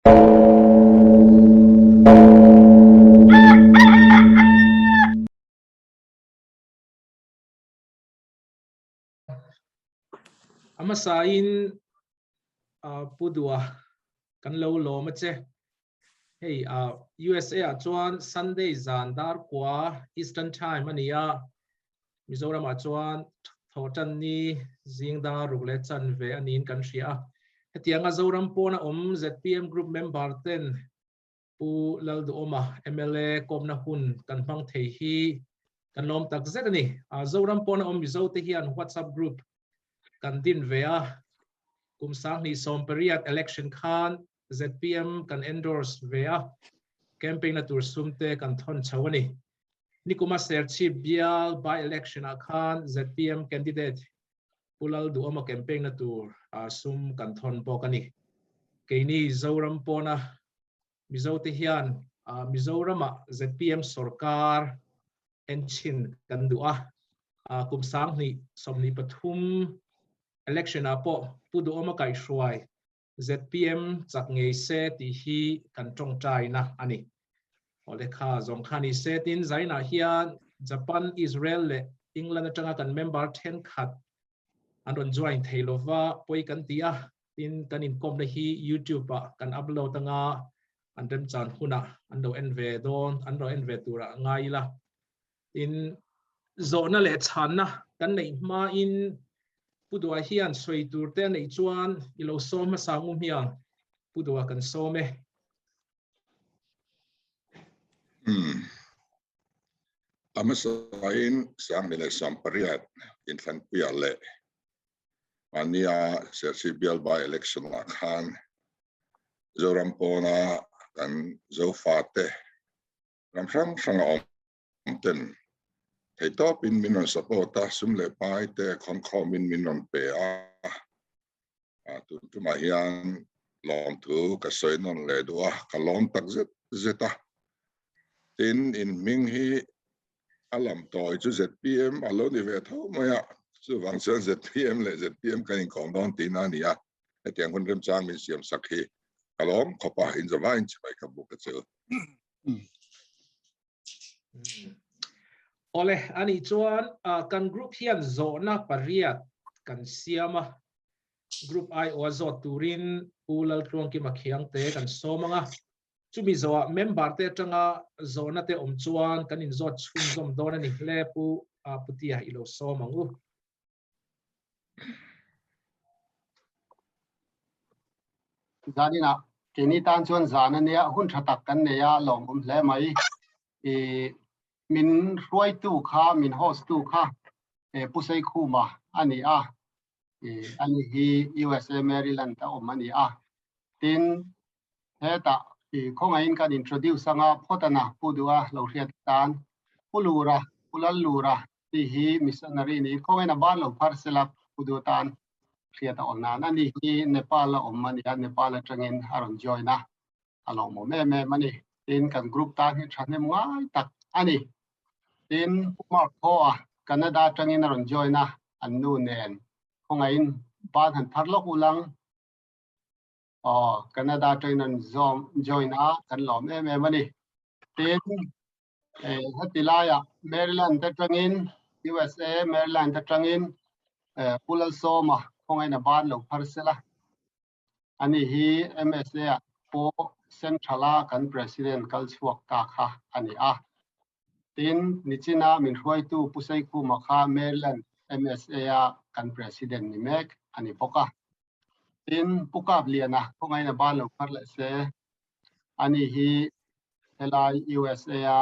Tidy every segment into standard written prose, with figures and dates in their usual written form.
ama sain pudua kan lo ma che hey USA a chuan Sunday zan dar kwa Eastern Time ania Mizoram a chuan thotan ni zingda rugle chan ve anin kan ria hetianga zoram pona ZPM group member ten Pu Lalduhoma MLA komna hun kan bang thei hi kan lom tak zet ani zoram pona Mizo te hian WhatsApp group kan din vea kum sang ni som period election khan ZPM kan endorse vea campaign na tur sumte kan thon chawani ni kuma ser chi bial by election khan ZPM candidate Pu Lalduhoma campaign na tur sum kan thon bokani keini zoram pona Mizo te hian Mizorama ZPM sarkar en chhin kan dua kum sang ni somni pathum election apo Puduoma kai shruai ZPM chak ngei se ti hi kan tong tai na ani ole kha zong khani se tin zaina hian Japan Israel le England atanga kan member 10 khat andon join theilova poi kan tia tin kanin kom na hi YouTube kan upload tanga andem chan huna ando enve don ando enve tura ngaila in zona le channa kan nei ma in Pudua hian soi tur te nei chuan ilo som ma sangum hian Pudua kan some amasain sang ni sampariat infan piale mania sersibial by election la khan zoram pona kan zo fate ram sang om ten thei top in minon support sum le pai te khom in minon pe tu ma hian lom tu ka soi non le dua ka lom tak zeta tin in ming hi alam toi chu ZPM alo ni ve tho maya chu wang chen ZPM le ZPM kan in kom don tin ania etiang kon rem chang min siam sakhi kalom khopa in zawain chai ka buk chu ole ani chuan kan group hian zona pariat kan siama group I ozo turin ulal tlong ki makhiang te kan somanga chumi zo member te tanga zona te chuan kan in zo chhun zom don ani hle pu putia ilo somangu zanina keni tan chuan zana nia hun thatak kan neya lom hle mai min ruai tu kha min host tu kha pusai khuma ani ani hi USA Maryland ta omani tin heta khongain kan introduce anga photana pudua lohriat tan pulalura ti hi missionary ni khongaina ban lo pharsela pudutan khiata onnan ani hi Nepal la omani Nepal atangin aron joina along mo me mani tin kan group ta hi thane ngai tak ani tin mark ho Canada atangin aron joina annu nen khongain ban han tharlok ulang Canada trainan join kan lom mani tin hatilaya Maryland tatangin USA Maryland tatangin pulal soma khongaina ban lo pharsela ani hi MSA po centrala kan president kalchuak ta kha ani tin nichina min huai tu pusai khu makha Maryland MSA kan president ni mek ani poka tin pukap liana khongaina ban lo phar la se ani hi helai USA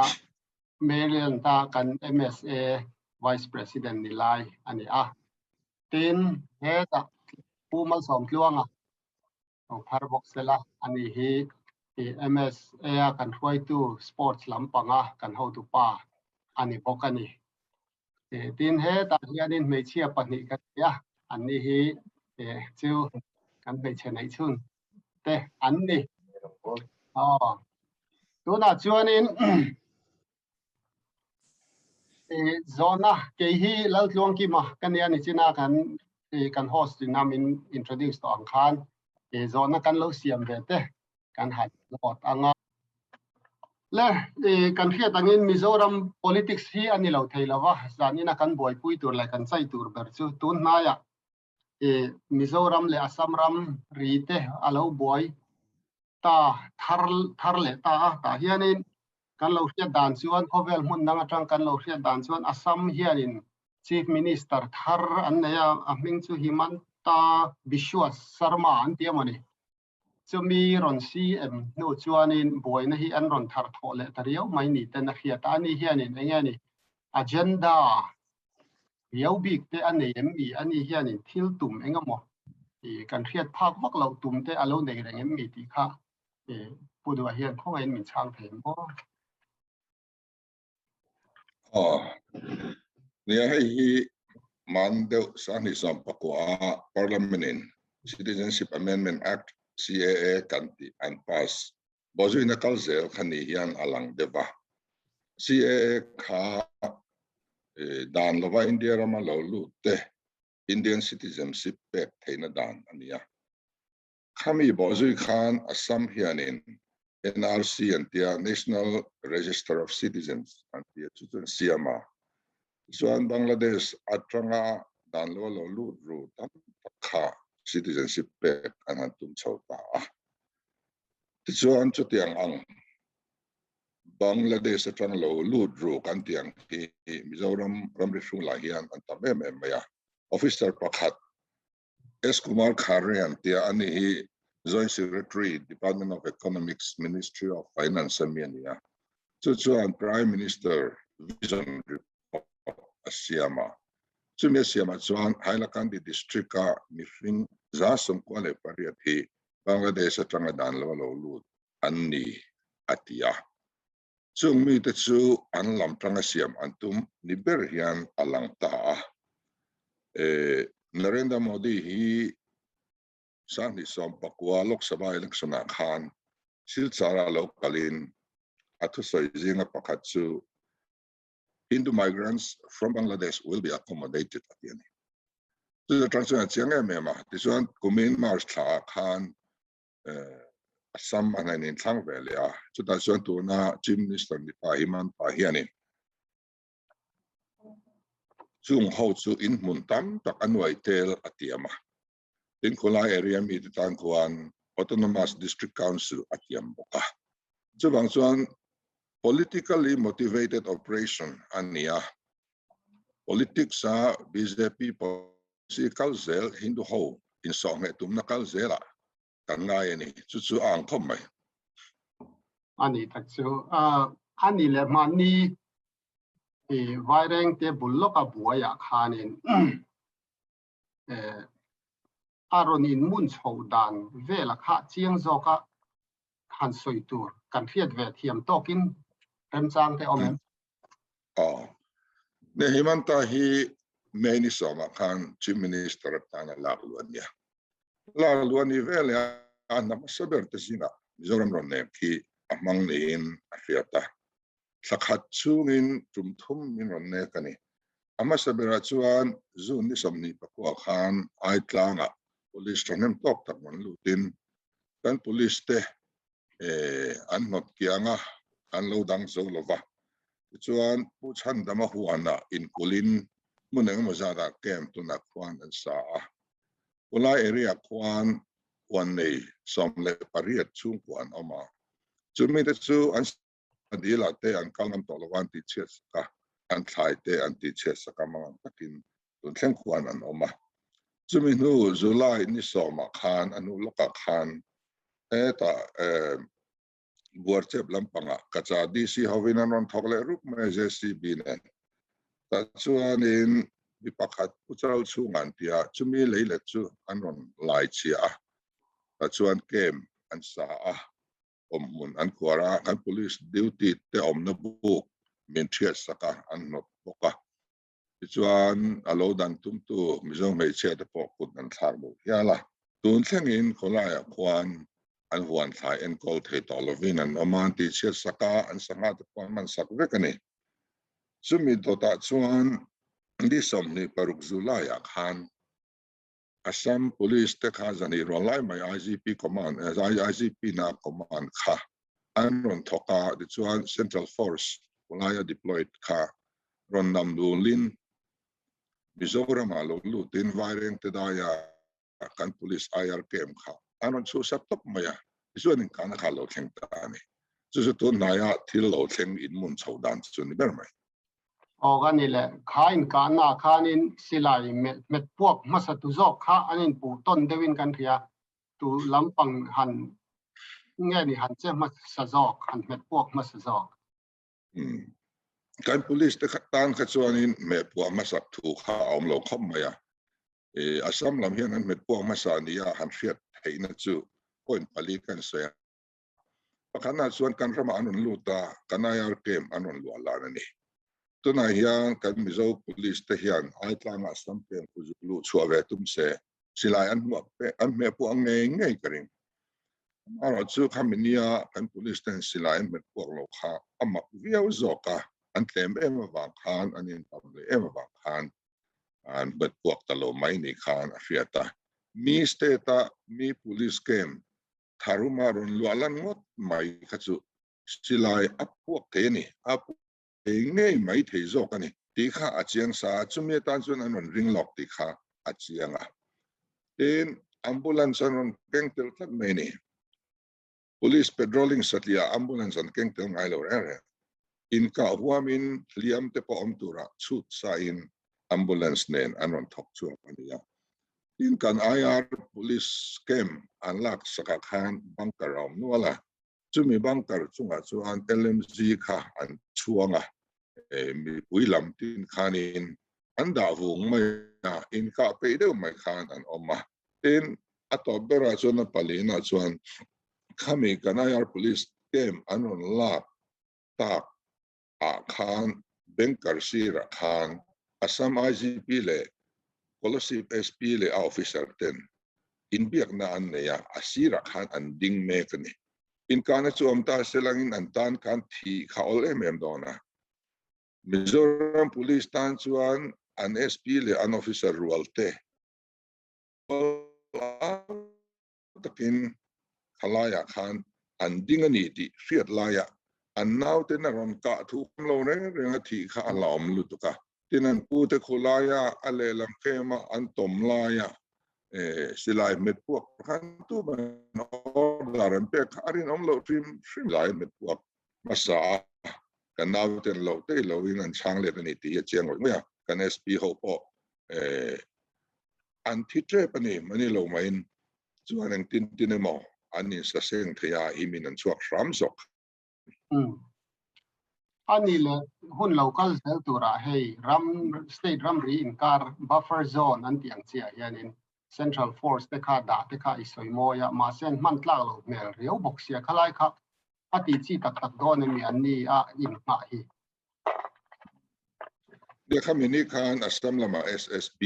Maryland ta kan MSA vice president ni lai ani tin heta pumal som tluanga phar box sela ani hi MSA kan huai tu sports lampanga kan ho tu pa ani pokani tin heta hianin mechia pani ka ya ani hi chu kan be chenai chun te anni tuna chuanin zona ke hi laltlong ki ma kan ya ni china kan host namin introduce to ang khan zona kan lo siam ve te kan hat lot anga le kan khia tangin Mizoram politics hi ani lo theilawa zanina kan boi pui tur lai kan chai tur ber chu tun na ya Mizoram le Assam ram rite alo boi ta thar le ta hianin kan lo hriat dan chuan khovel mun nanga tang kan lo hriat dan chuan Assam hianin chief minister thar an neya a hming chu Himanta Biswa Sarma an tiamani chumi ron CM no chuanin boi na hi an ron thar tho le tariau mai ni ten a hriat ani hianin engani agenda Yow big te ani mi ani hianin thil tum engamo kan hriat phak vak lo tum te alo nei reng mi ti kha pudu a hian khong en min chang them bo nia hi mandeu sani som pakwa parliament Citizenship Amendment Act CAA kanti an pass bozuina kalzel khani hian alang deva CAA kha dan lova India rama lo lu te Indian citizenship pek theina dan ania khami bozui khan Assam hianin NRC and the National Register of Citizens and the Siama Zuan Bangladesh atranga dan lo lu ru tam kha citizenship pek anantum chauta Zuan chu tiang ang Bangladesh atrang lo lu ru kan tiang ki Mizoram ramrishung lahian antamem emaya officer pakhat S. Kumar Kharian tia ani hi Joint Secretary Department of Economics Ministry of Finance Myanmar Chuan Prime Minister Vision Siama Chumia Siama Chuan Hailakandi District ka Mifing Zasum Kwale Pariat hi Bangladesh Atrangadan lo lu anni atia Chung mi te chu an lam tranga siam antum Liberian alangta Narendra Modi hi Sani som pakwa Lok Sabha election khan silchara lokalin athusoi zinga pakhatsu Hindu migrants from Bangladesh will be accommodated at the end. So the transition chiang mema this one kumin mars khan Assam and in chang valley so that's one to na chief minister ni Himanta hianin chung ho chu in muntam tak anwai tel atiama in Kolai area mi tan kuan autonomous district council atiam boka so bang chuan politically motivated operation ania politics BJP policy kalzel Hindu ho in song tum na kalzela kan ngai ni chu ang khom mai ani tak chu ani le mani vaireng te bulloka buaya khanin aronin mun choudan vela kha chiang zoka khan soitur kan phiat ve thiam tokin remchang te omem ne Himanta hi meni soma khan chief minister tana lagluania lagluani vele anna masaber te sina Mizoram ronne ki amang nein afiata sakhat chungin tumthum min ronne kani ama sabera chuan zun ni somni pakwa khan ai tlanga police tronem tok tak man lutin kan police te an not kianga an lo dang zo lova chuan pu chan dama huana in kulin muneng mozada kem tuna kwan an sa ulai area kwan wan nei somle pariat chung kwan oma chumi te chu an adila te an kalnam tolwan ti ches ka an thai te an ti ches ka mang takin tun thleng kwan an oma chumi nu July ni soma khan anu loka khan eta buarchep lampanga kacha DC hovinan ron thokle rup me JCB ne ta chuan in bipakhat puchal chungan tia chumi leile chu anron lai chia ta chuan kem an sa mun an kwara kan police duty te omna buk min thia saka an not boka chuan alo dan tum tu Mizo mei che te pok put an thar bo yala tun thlengin kholaya kwan an huan thai en kol thei tolovin an oman ti che saka an sanga te pon man sak vekani chumi dota chuan di somni paruk zulaya khan Assam Police te kha zani ron lai mai IGP command as IGP na command kha anon thoka the chuan Central Force ulaya deployed kha ron nam du lin Mizoram alo lutin vaireng te daya kan police IR KAWM kha anon chu sap top maya chuan in kana kha lo thleng ta ni chu tu naya thil lo thleng in mun chhodan chu ni ber mai Organile kain kana kanin silai met puak masa tu zok kha anin pu ton dewin kan thia tu lampang han nge ni han che masa zok han met puak masa zok kan police te tan kha chuan in me puak masa thu kha om lo khom maya Assam lam hian an met puak masa nia han fiat theina chu point pali kan soya pakana chuan kan rama anon luta kanayar KAWM anon luala ni tuna hian kan Mizo police te hian ai tlanga Assam KAWM kuzulu chuave tum se silai an huap pe an me pu ang nge karing aro chu khaminia kan police ten silai an met puak lo kha amma viau zoka an tlem em awang khan anin tamle em awang khan an met puak talo mai ni khan afiata mi steta mi police KAWM tharuma ron lualan ngot mai khachu silai apuak te ni apu ngay mấy thầy dọc anh đi khá ở chiang sa chúng ta tan chuan anh ring lock đi khá ở chiang à đến ambulance anh keng tel thắt mấy nè police patrolling satlia ambulance anh keng tel ngay lâu rồi in KAWM in liam te po om tura chut sa in ambulance nen anh thọc chuan anh ya in kan IR police KAWM an lak saka khan bunker om nuala chumi bunker chunga chuan LMG kha an chuanga mi pui lam tin khanin an da vung mai in ka pe de mai khan an oma tin atop bera chuan palina chuan khami kanayar police KAWM anon la tak a khan banker sira khan Assam IGP le policy SP le officer ten in biak na an ne ya asira khan an ding me kani in kana chuam ta selangin an tan kan thi khaol em dona Mizoram police tan chuan an SP le an officer rualte takin khalaya khan an ding ani ti fiat laya an now ten ron ka thu lo ne renga thi kha alom lutuka tinan pu te khulaya ale lam khema an tom laya silai met puak khan tu ban daran pe kharin om lo trim lai met puak masa kan now ten lo te lo in an chang le ni ti chiang lo ya kan SP ho po an thi tre pani mani lo main chuan ang tin mo anin sa seng thia imin an chuak ram sok Anile hun local sel tura hey ram state ram ri in car buffer zone an tiang chia hianin Central Force te kha da te kha isoi moya ma sen man tla lo mel riau bok sia khalai kha ati chi tak tak don mi an ni a in ma hi dia khamini khan Assam lama SSB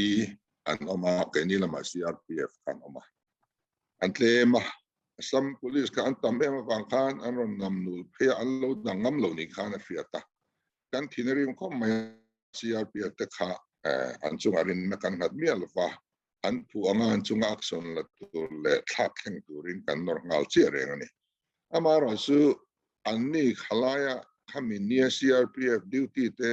an oma keni lama CRPF kan oma antlema Assam police ka antam em wang khan anon namnul phe an lo dangam lo ni khan afiata kan thinerim khom mai CRPF te kha an chung arin na kan hat mi alwa an pu anga an chung action la tu le thak theng turin kan nor ngal che rengani amaro su anni khalaya khaminia CRPF duty te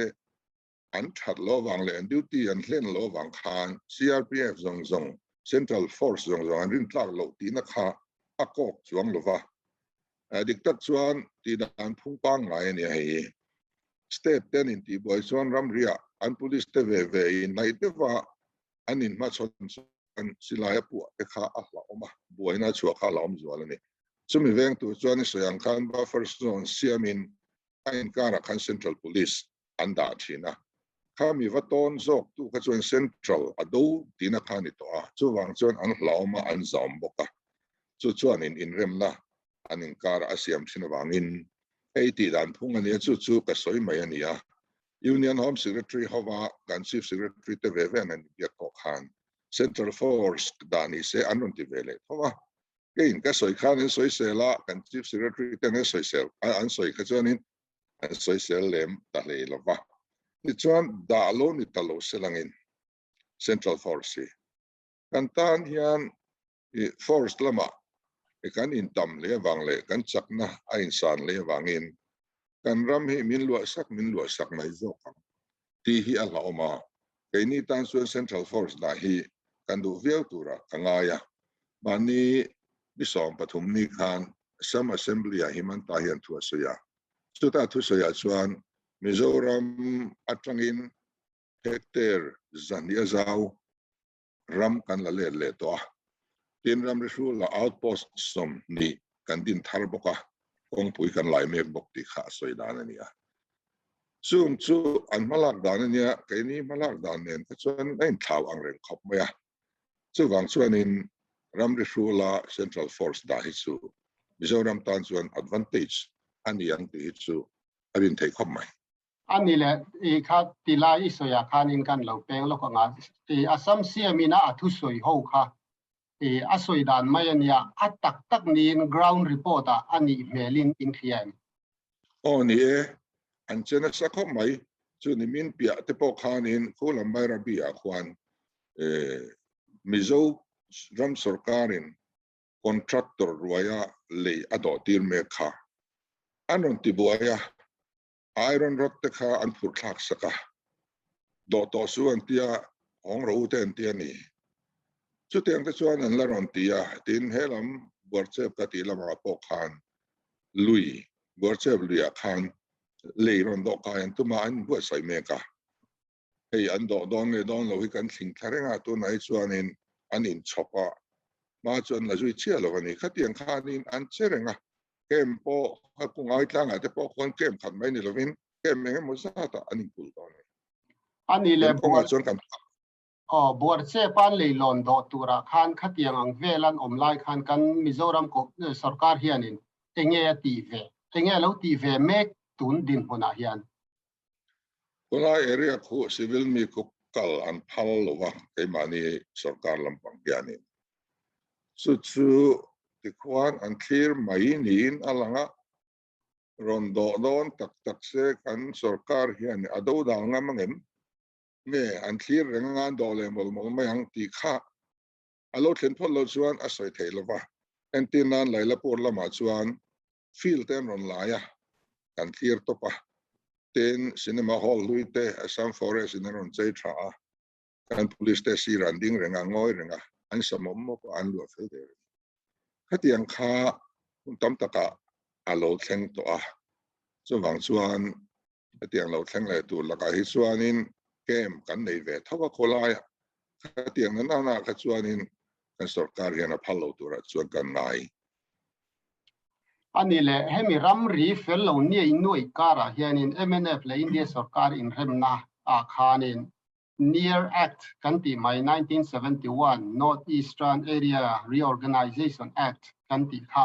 an that lo wang le duty an hlen lo wang khan CRPF zong zong Central Force zong zong an rin tlak lo ti na kha akok chuang lova diktat chuan ti dan phung pang ngai ni hei state ten in ti boy chuan ram ria an police te ve in nai te wa anin ma chon an silaya pu e kha a la oma boina chua kha la om zual ni chumi veng tu chuan ni soyang khan buffer zone siamin ain kara khan Central Police an da thina khami vaton zok tu kha chuan Central ado tina khani to a chuwang chuan an hlauma an zom boka chuan in remna anin kara asiam sinawangin 80 dan phung ani chu ka soi mai ania Union Home Secretary hawa kan Chief Secretary te veven an biak ko khan Central Force dani se anon ti vele hawa kein ka soi khan in soi sela kan Chief Secretary te ne soi sel an soi ka chuanin an soi sel lem ta le lova ni chuan da lo ni talo selangin Central Force kan tan hian forest lama kan in tam le wang le kan chakna a in san le wangin kan ram hi min lua sak mai zo kam ti hi ala oma keini tan suan central forest da hi kan du viau tura kangaya mani bisom pathum ni khan some assembly a himan ta hian thu soya chuta thu soya chuan Mizoram atangin hectare zania zau ram kan la le to tin ram risu la outpost som ni kan din thar boka kong pui kan lai mek bok ti kha soidan ania chung chu an malak dan ania keini malak dan nen ta chuan ein thau ang reng khop maya chu wang chuan in ram risu la central force da hi chu Mizoram tan chuan advantage ani ang ti chu arin thei khop mai ani le e kha tila I soya khanin kan lo peng lo nga e asam siamina athu soi ho kha e asoi dan mai ania atak tak nin ground report a ani melin in khiam oni e an chena sakho mai chu ni min pia te po khanin khulam mai rabi a khwan Mizo ram sarkarin contractor ruaya le ado tir me kha anon ti buaya iron rod te kha an phur thak saka do to su an tia ong ro ten tia ni chu teng te chuan an la ron tia tin helam borche ka ti lama po khan lui borche luya khan le ron do ka an tuma an bu sai me ka hei an do don le don lo hi kan thing tharenga tu nai chuan in an in chopa ma chuan la zui chia lo ni khatiang khanin an cherenga kem po ha ku ngai tlanga te po kon kem khan mai ni lovin kem me mo sa ta anin pul don ani le ko ma chuan kan bor che pan le lon do tura khan khatiang ang velan omlai khan kan Mizoram ko sarkar hianin enge ti ve enge lo ti ve mek tun din hona hian kola area khu civil mi ko kal an phal lo wa ke mani sarkar lampang pianin chu ti khwan an clear mai nin alanga rondo don tak se kan sarkar hian ado da ngamangem nge an clear renga do le mol mol mayang ti kha alo thlen phol lo chuan a soi thei lova entinan laila por lama chuan field ten ron laia kan clear topa ten cinema hall luite assam forest in ron chei tha kan police te si randing renga ngoi renga an samom mo an lo fel der khatiang kha tam taka alo thleng to a chu wang chuan khatiang lo thleng le tu laka hi chuanin kem kan nei ve thawa kholai khatiang na na kha chuanin kan sarkar hian a phalo tura chuan kan nai ani le hemi ram ri fel lo ni inoi kara hianin MNF le India sarkar in remna a khanin near act kanti mai 1971 Northeastern Area Reorganization Act kanti kha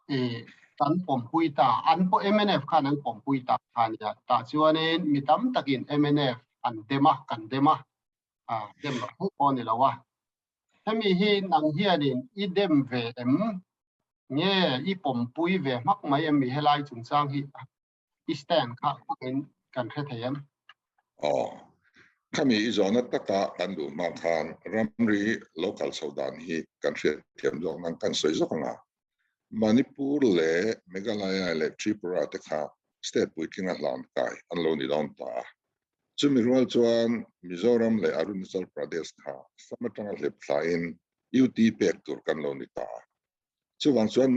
e kan pom puita an po MNF khan an pom puita khania ta chuanin mitam takin MNF an dema kan dema dem lo ko ni lawa hemi hi nang hianin idem ve nge I pom pui ve mak mai mi helai chung chang hi stand kha kan khe thayam kami izona taka kan du ma khan ramri local saudan hi kan hre thiam jong nang kan soi zonga Manipur le Meghalaya le Tripura te kha state puiking a land kai an lo ni don ta chumi rual chuan Mizoram le Arunachal Pradesh kha samatanga le plain UT pek tur kan lo ni ta chuan chuan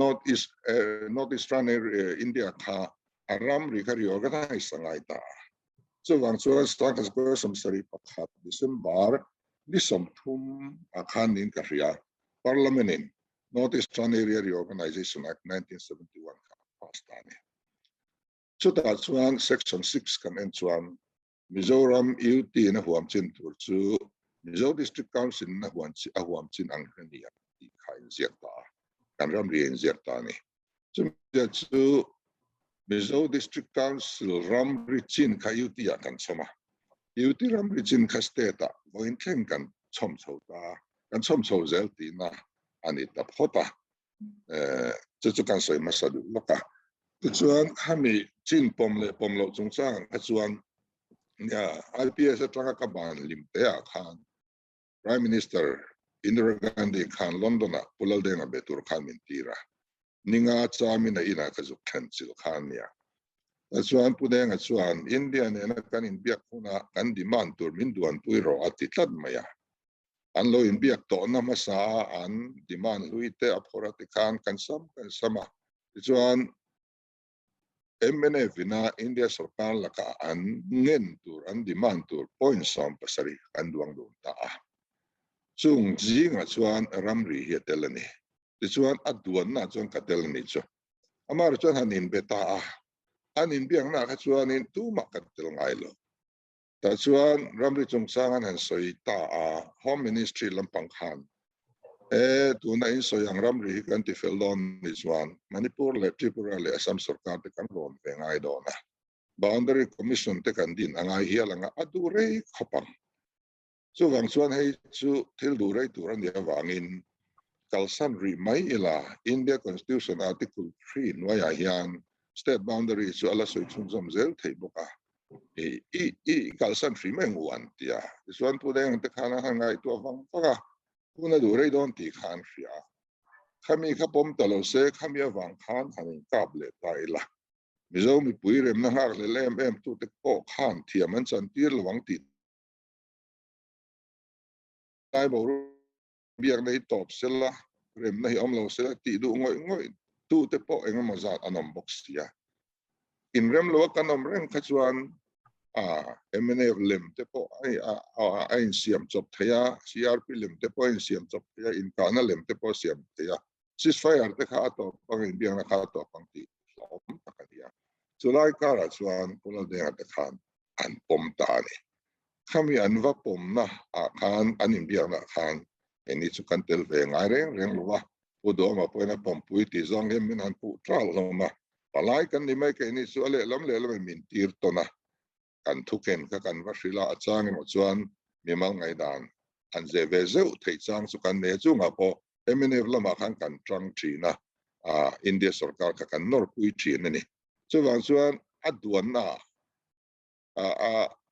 northeastern India kha aram ri kha reorganize sangai ta chuan chuan stakas ko som sari pakhat December ni som thum akhan nin ka ria parliament in Northeastern Area Reorganization Act 1971 passed ani chuta chuan section 6 kan en chuan Mizoram UT na huam chin tur chu Mizo District Council na huam chin ang khania ti khain ziata kan ram ri en ziata ni chu Mizo District Council ram ri chin kha UT ya kan choma UT ram ri chin kha state a voin thleng kan chom chhota kan chom chho zel ti na ani tap hota chu kan soi masadu loka chuan hami chin pom lo chung chang chuan ya IPS atanga ka ban lim te a khan Prime Minister Indira Gandhi khan London a pulal denga betur khan min tira ninga chamina ina kazuk cancel khan ya chuan pudenga chuan India ne na kan in biak kuna kan demand tur min duan puiro atitlat maya an lo in biak to na masa an demand luite aphorati khan kan sama chuan MNA vina India sarkar laka an ngen tur an demand tur point som pasari kan duang dum ta chung jinga chuan ramri hi telani ti chuan aduan na chuan katelani chu amar chuan hanin beta anin biang na kha chuan in tu ma katel ngai lo ta chuan ramri chung sangan han soi ta home ministry lampang khan tu na in soyang ramri hi kan ti felon ni chuan Manipur le Tripura le Assam sarkar te kan ron ve ngai do na boundary commission te kan din angai hialanga adurei khopang chu wang chuan hei chu thil durai turan dia wangin kalsan ri mai ila India Constitution Article 3 noya hian state boundary chu ala soi chung zom zel thei boka i kalsan ri mai nguan tia chuan pu deng te khana hangai tu wang paka kuna durai don ti khan ria khami khapom talo se khami wang khan hanin kable taila Mizo mi puirem na hak le lem em tu te po khan thiaman chan tir lawang ti tai bo biak nei top sela rem nei omlo sela ti du ngoi tu te po enga mazat anom box ya in rem lo kanom rem khachuan MNA lem te po ai siam chop thaya CRP lem te po in siam chop thaya in kana lem te po siam thaya ceasefire te kha to pang in biang na kha to pang ti om takadia chulai kara chuan pulal de te khan an pom ta ni khami anwa pom na khan anin biang na khan eni chu kan tel ve ngai reng luwa udo ma poina pom pui ti zong em min an pu tral lo ma palai kan ni mai ke ni chu ale lam le lam min tir to na kan thuken ka kan va srila achang mo chuan mimal ngai dan an je ve zeu thei chang chu kan ne chu nga po MNF lama khan kan trang thi na India sarkar ka kan nor pui thi na ni chu wang chuan aduan na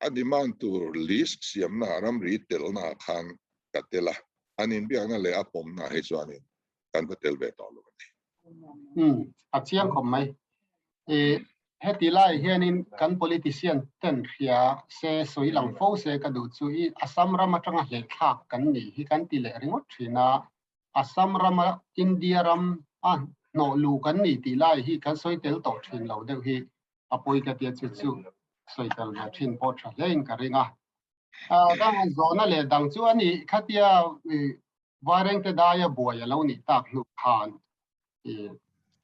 a demand to list siam na ram ri tel na khan katela anin biang na le apom na he chuanin kan tel ve to lo ni a chiang khom mai heti lai hianin kan politician ten ria se soi lang fo se ka du chu i Assam rama tanga hle thak kan ni hi kan ti le ringot thina Assam rama India ram no lu kan ni ti lai hi kan soi tel to thin lo deuh hi apoi ka tia chu soi tel na thin po tha lein ka ringa dang zona le dang chu ani khatia wareng te da ya boya lo ni tak lu khan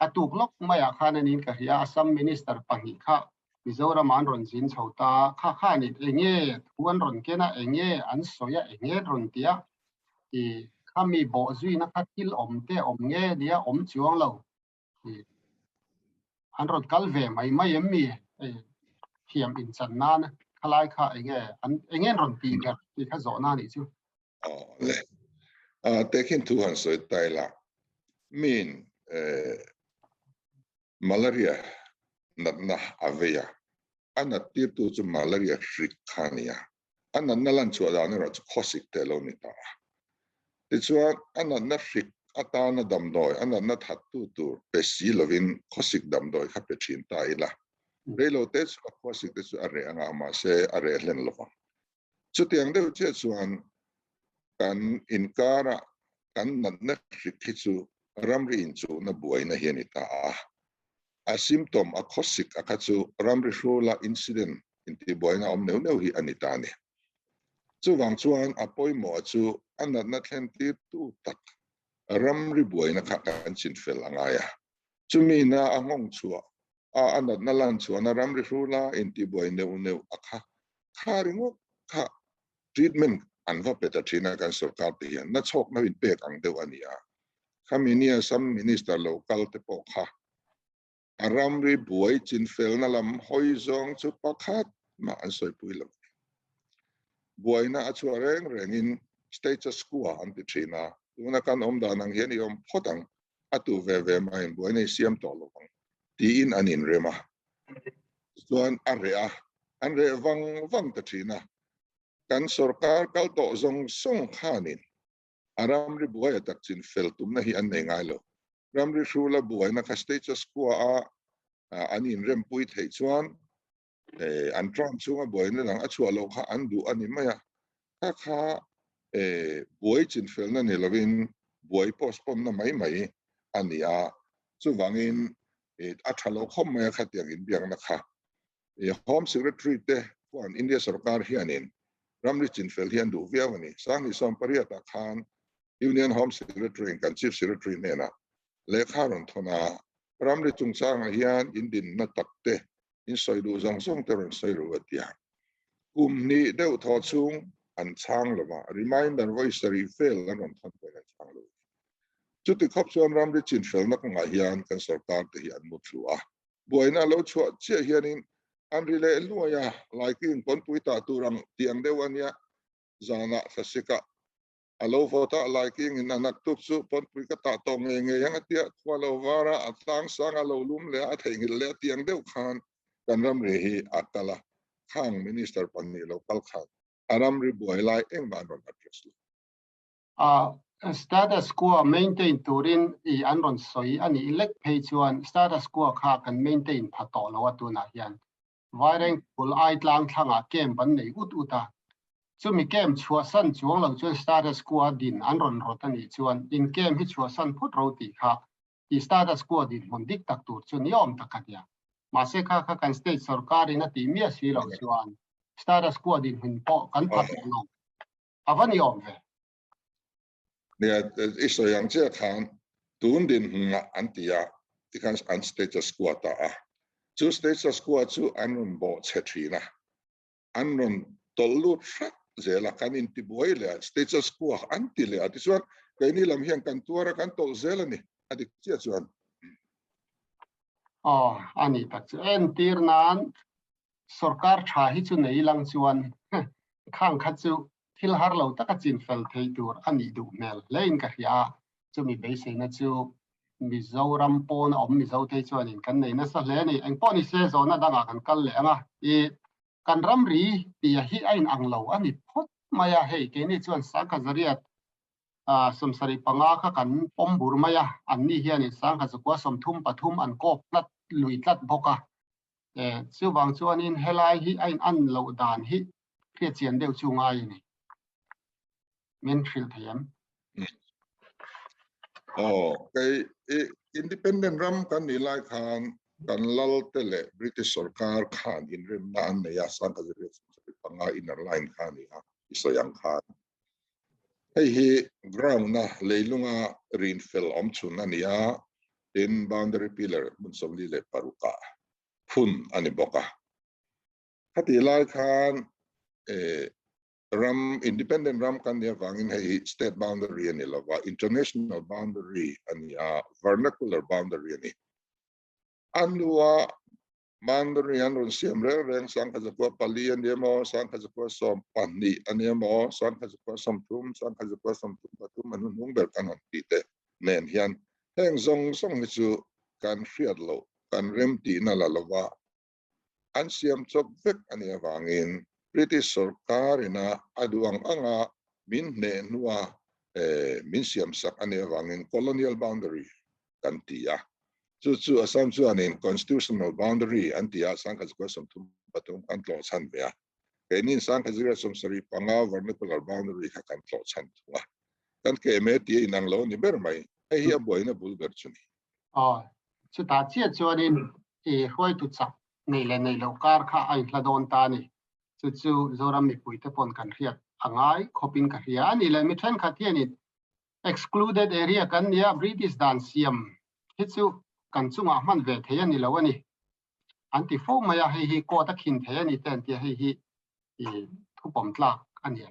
atuk lok maya khan anin ka ria Assam minister pahi kha Mizoram an ron jin chhota kha ni enge thuan ron kena enge an soya enge ron tia khami bo zui na khatil omte omnge dia om chuang lo an ron kalve mai emmi thiam in chan na khalai kha enge ron ti ga ti kha zo na ni chu le taking two hands so taila mean malaria na aveya ana tirtu chu malaria shrikhania ana nalan chu da na chu khosik telo ni ta ti chuan ana na shrik ata na damdoi ana na thatu tu pesi lovin khosik damdoi kha pe thin ta ila relo te chu khosik te chu are anga ma se are len lo chu tiang de che chuan kan inkara kan na shrik chu ramri in chu na buai na hiani ta a symptom a khosik akhachu ramri shula incident inti boina om neu hi anitani chu wang chuan apoi mo chu anat na thlen ti tu tak ramri boina kha kan chin fel angaya chumi na angong chua anat na lan chu na ramri shula inti boi neu akha kharingo kha treatment anwa peta thina kan sarkar te hian na chok na in pek ang deu ania khaminia sam minister local te po kha aramri buai chin fel na lam hoi zong chu pakhat ma an soi pui lo buai na achua reng in status quo an ti thina tuna kan om da nang hian yom photang atu ve ma in buai nei siam to lo ti in anin rema chuan area an re wang ตะ thina kan sarkar kal to zong song khanin aram ri buai tak chin fel tum na hi an nei ngai lo ram ri shula buai na ka status quo a anin rem pui thei chuan an tram chunga buai na lang a chua lo kha an du ani maya kha buai chin fel na ni lovin buai postpone na mai ani a chu wangin a thalo khom mai kha tiang in biang na kha home secretary te kwan India sarkar hianin ramri chin fel hian du viawani sang ni som pariata khan union home secretary and chief secretary nena lekharon thona ramri chungchang hian indin na takte in soidu zong song teron soiru atia kumni deu tho chung an chang lova reminder voice fel anon thon ko chang lo chuti khop chuan ramri chin fel na nga hian kan sarkar te hian mutlua boina lo chua che hianin an rile luaya laikin kon puita turang tiang dewanya zana fasika alo vota laikin in anak tuk su pon puika ta tong nge yang atia kwalo vara atang sang alo lum le a theng le tiang deu khan kan ram re hi akala khang minister panni local khan aram ri boy lai eng ban ron address status quo maintain turin I anron soi ani elect page one status quo kha kan maintain phato lo atuna hian vaireng pul ai tlang thanga kem ban nei uta chumi kem chua san chuang lo chuan status quo din anron rotani chuan in kem hi chua san phut ro ti kha I status quo din mondik tak tur chun yom takatia mase kha kan state sarkar in ati mi si lo chuan status quo din hin po kan phat lo avan yom ve nia iso yang che khan tun din nga antia tikans an status quo ta a chu status quo chu anron bo chetrina anron tolu thak zela kanin ti boile status quo anti le atisuan kaini lam hian kan tuara kan tol zela ni adik chia chuan ani tak chu en tir nan sarkar tha hi chu nei lang chuan khang kha chu thil har lo taka chin fel thei tur ani du mel lein ka hria chumi be se na chu Mizoram pon Mizo te chuan in kan nei na sa hle ni eng poni se zona danga kan kal le anga I kan ram ri ti hi ain ang lo ani phot maya hei ke ni chuan sa ka zariat somsari panga kha kan pom bur maya anni hian in sang kha chukwa som thum pathum an kop lat lui tlat boka chu wang chuan in helai hi ain an lo dan hi khia chian deu chungai ni men thil thiam cái independent ram kan ni lai khan kan lal tele British sarkar khan in rem na an ya sang ka zire panga inner line khan ya isoyang khan hi ground na leilunga rinfel chun ania in boundary pillar mun somli le paruka phun ani boka hati lai khan ram independent ram kan ya wangin hei state boundary ani lawa international boundary ani vernacular boundary ani anwa boundary anron siam reng sang ka zakwa pali ani mo sang ka zakwa som pani ani mo sang ka zakwa som tum sang ka zakwa som tum patum anun hungber kanon tite nen hian heng zong song chu kan fiat lo kan rem ti na la lawa an siam chok vek ani wangin British sarkar ina aduang anga min ne nuwa min siam sak ani wangin colonial boundary kan tia chu asam chu anin constitutional boundary antia sangka ko som tum patum kan tlo chan bia kenin sangka zira som sari panga vernacular boundary ka kan tlo chan tunga kan ke me ti inang lo ni ber mai ai hi boina bulgar chuni chu ta chia chuan in hoi tu chak nei lo kar kha ai hladon ta ni chu zoram mi pui te pon kan riat angai khopin ka ria ni le mi then kha thian in excluded area kan nia British dan siam hi chu kan chunga man ve thei ani lo ani anti fo maya hi ko ta khin thei ani ten ti hi thu pom tlak ani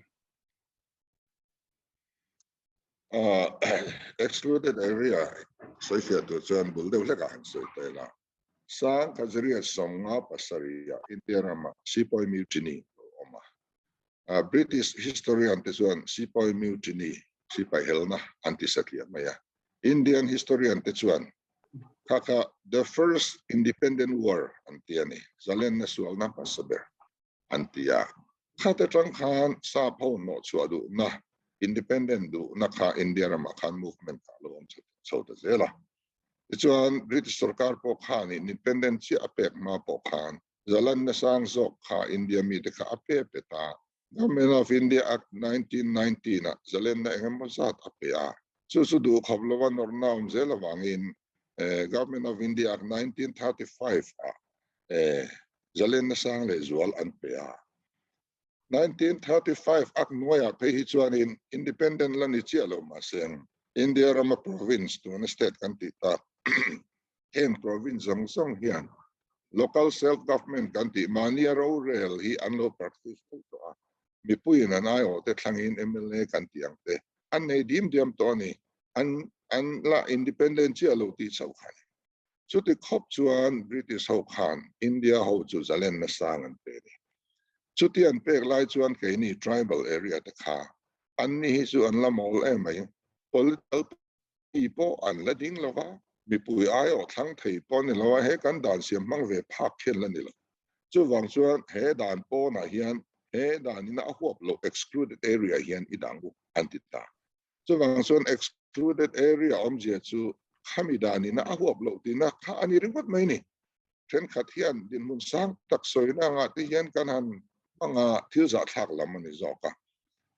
excluded area soifia to chuan bul deuh leka han soi te la sang kazeria songa pasaria interama sepoy mutiny oma British historian te chuan sepoy mutiny sipai helna anti settler maya Indian historian te chuan kaka the first independent war antiani zalen na sual na pasaber antia khate tang khan sa pho no chuadu na independent du nakha India ram khan movement ka lo om chho ta zela chuan British sarkar po khan independent chi apek ma po khan zalan na sang zok kha India mi te kha apep ta Government of India Act 1990 na zalen na engem zat apea su du khablawan or naum zela wangin Government of India Act 1935 zalen na sang le zual an pea 1935 ak noya pe hi chuan in independent lan ni chialo ma seng India rama province to an state kanti ta hen province zong hian local self government kanti mania ro rel hi anlo practice to mi puin an ai o te thlangin MLA kanti ang te an nei dim diam to ni an la independent chialo ti chau khan chu ti khop chuan British ho khan India ho chu zalen na sang an pe ni chutian pek lai chuan ke ni tribal area te kha an ni hi chu an la mol mai political ipo an la ding lova mi pui ai o thlang thei pon ni lova he kan dan siam mang ve phak khen la ni lo chu wang chuan he dan po na hian he dan in a huap lo excluded area hian idangu antita chu wang chuan excluded area om je chu khami dan in a huap lo tina kha ani ringot mai ni then khat hian din mun sang tak soina nga ti hian kan han anga thil za thak lam ani zoka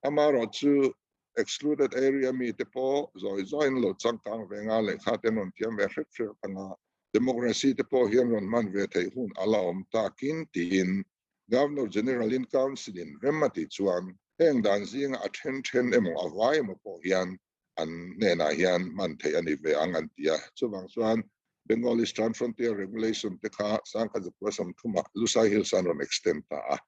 amaro chu excluded area mi te po zoin lo changkang venga le khaten on tiam ve hret anga democracy te po hian ron man ve thei hun ala om ta kin tin governor general in council in remati chuan heng dan zing a then emo awai mo po hian an ne na hian man thei ani ve angan tia chuwang chuan Bengali Strand Frontier Regulation te kha sang ka jasam thuma Lusai Hills an ron extend ta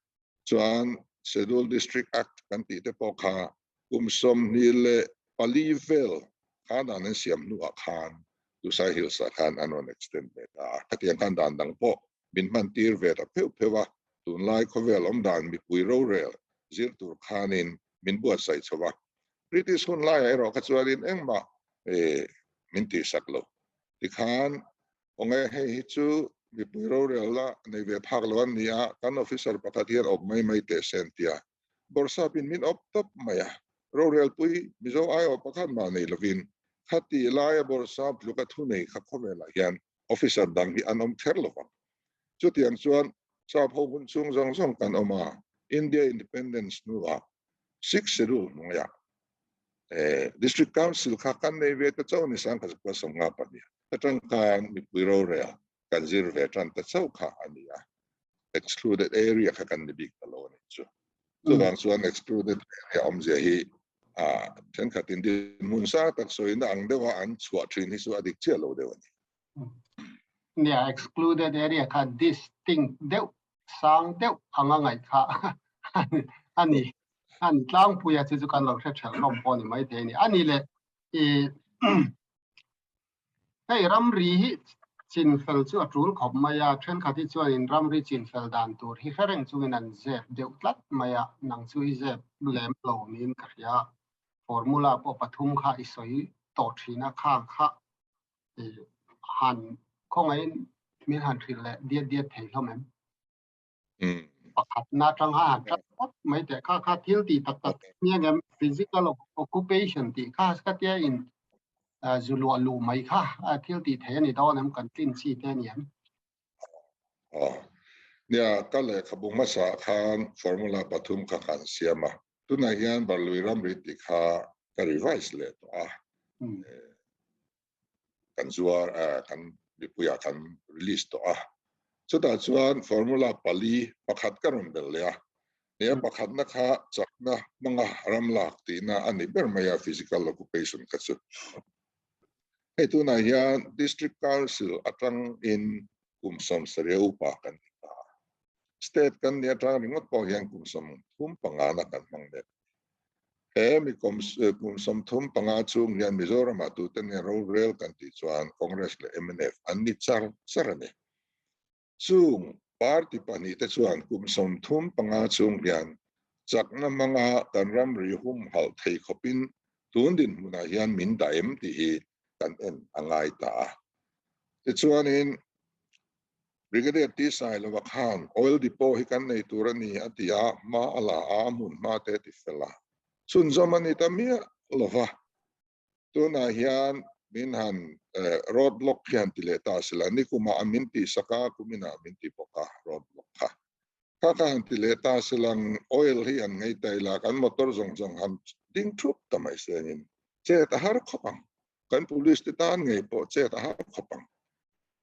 chuan Scheduled District Act kan ti te po kha kumsom nile palivel khan an siam nu a khan Lusai Hills a khan an ron extend ta khatian kan dan dang po bin man tir ve ta pewa tun lai khovel om dan mi pui ro rel zir tur khanin min buat sai chawa British hun lai ai ro ka chualin engma min ti saklo ti khan onge he chu mi pui ro rel la nei ve phak lon nia kan officer pakathian op mai te sentia borsa bin min op top maya ro rel pui mizo ai op pakhan ma nei lovin khati lai borsa luka thu nei kha khomela hian officer dang hi anom therlova chu tiang chuan sa pho hun chung zong kan oma India independence nuwa 6 schedule maya district council kha kan nei ve ta chaw ni sang ka som nga pa ni atang kan mi pui ro rel kan zir ve tran ta chaw kha ania excluded area kha kan ni big talo ni chu wang chuan excluded area om je hi then khatin din mun sa tak soina ang dewa an chua thin hi su adik che lo dewa ni yeah excluded area kha distinct deu sang deu anga ngai kha ani an tlang puya chu kan lo thel rom pon mai te ni ani le hey ram ri hi chin fel chu atul khop maya then khati chu in ram ri chin fel dan tur hi khareng chu in an ze deu tlat maya nang chu i ze lem lo min kharia formula po pathum kha isoi to thina kha han khong ai min han thil le dia thei hlomem pakhat na tang ha mai te kha thil ti tak nia gam physical occupation ti kha ska tia in zulu alu mai kha thil ti the ni do nam kan tin chi te niam nia kale khabung ma sa khan formula pathum kha kan siama tuna hian barlui ram ri ti kha ka revise le to kan zuar kan bipuya kan release to so da chuan formula pali pakhat karon bel ya ne pakhat na kha chakna manga ram lak ti na ani ber maya physical occupation ka chu hey tu na hian district council atang in kumsom sareu pa kan state kan ne atang ringot po hian kumsom thum pangana kan mangne mi kumsom thum panga chung hian Mizoram atu ten ro rel kan ti chuan congress le MNF an ni charane chung party pani te chuan kumsom thum panga chung hian chakna manga kan ram ri hum hal thei khopin tundin muna hian min daim ti hi kan en angai ta te chuan in brigadier ti sai lo khan oil depot hi kan nei turani atia ma ala amun ma te ti fela sun zaman itamia lova tu na hian min han roadblock hian tileta sila ni kuma aminti saka kumina aminti poka roadblock ha kaka han tileta silang oil hian ngai taila kan motor zong han ding thup tamai senin che ta har khopang kan police ti tan ngai po che ta har khopang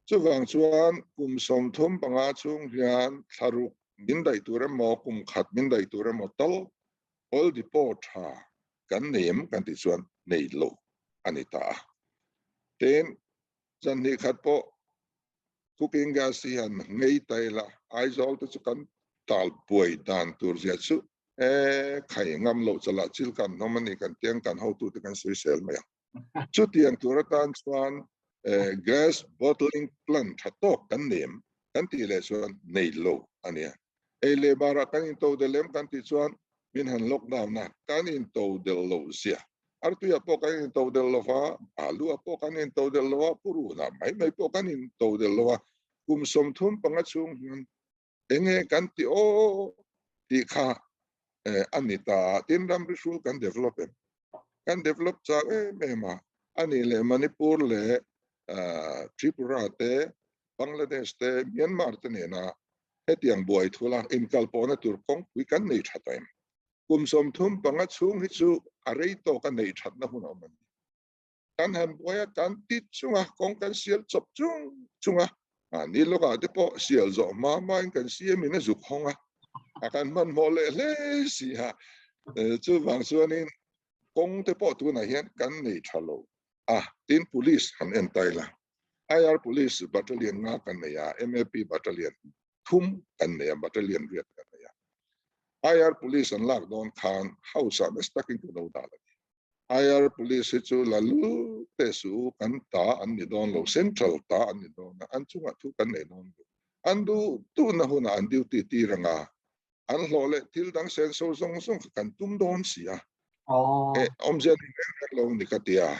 chuwang chuan kum som thum panga chung hian tharuk min dai tura mo kum khat min dai tura mo tol all the port ha kan nem kan ti chuan nei lo anita ten chan ni khat po cooking gas hian ngei taila aizol tu kan tal puai dan tur zia chu khai ngam lo chala chil kan nomani kan tiang kan how tu kan sui sel mai chu tiang turatan chuan gas bottling plant hatok kan nem kan ti le chuan nei lo ania le bara kan in to de lem kan ti chuan min han lockdown na kan in to de lo sia artu ya po kan in to de lo fa alu po kan in to de lo puru na mai po kan in to de lo kum som thum panga chung enge kan ti o ti kha anita tin ram risul kan develop cha mema ani le manipur le tripura te bangladesh te myanmar te ne na hetiang buai thula in kalpona tur kong wi kan nei thatai kum som thum panga chung hi chu arei to kan nei that na hun man kan han boya kan ti chunga kong kan sial chop chunga ni loka te po sial zo ma kan siam in zu khonga akan man mole le si ha chu wang chuanin kong te po tu na hian kan nei thalo tin police han en taila IR police battalion nga kan ne ya MAP battalion thum kan ne ya battalion riat kan ne ya IR police an lak don khan house am stacking to no dala IR police chu lalu te su kan ta an ni don lo central ta an ni don an chunga thu kan ne don andu tu na huna an duty ti ranga an hlole til dang sen so song kan tum don sia omjen lo ni katia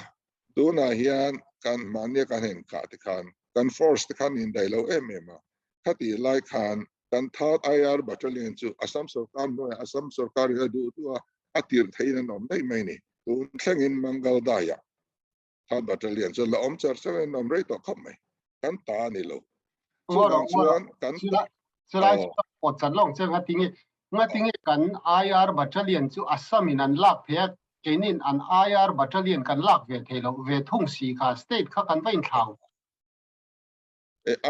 tu na hian kan mania kan hen ka ti khan kan force ti khan in dai lo emema khati lai khan kan third IR battalion chu assam sarkar no assam sarkar ya du tu atir theina nom dai mai ni tu thlengin mangal daya third battalion chu la om char chang nom rei to kham mai kan ta ni lo chuan kan Selai pot chan long chang ngatingi kan IR battalion chu assam in an lak phek kenin an IR battalion kan lak ve thelo ve thung si kha state kha kan vain thau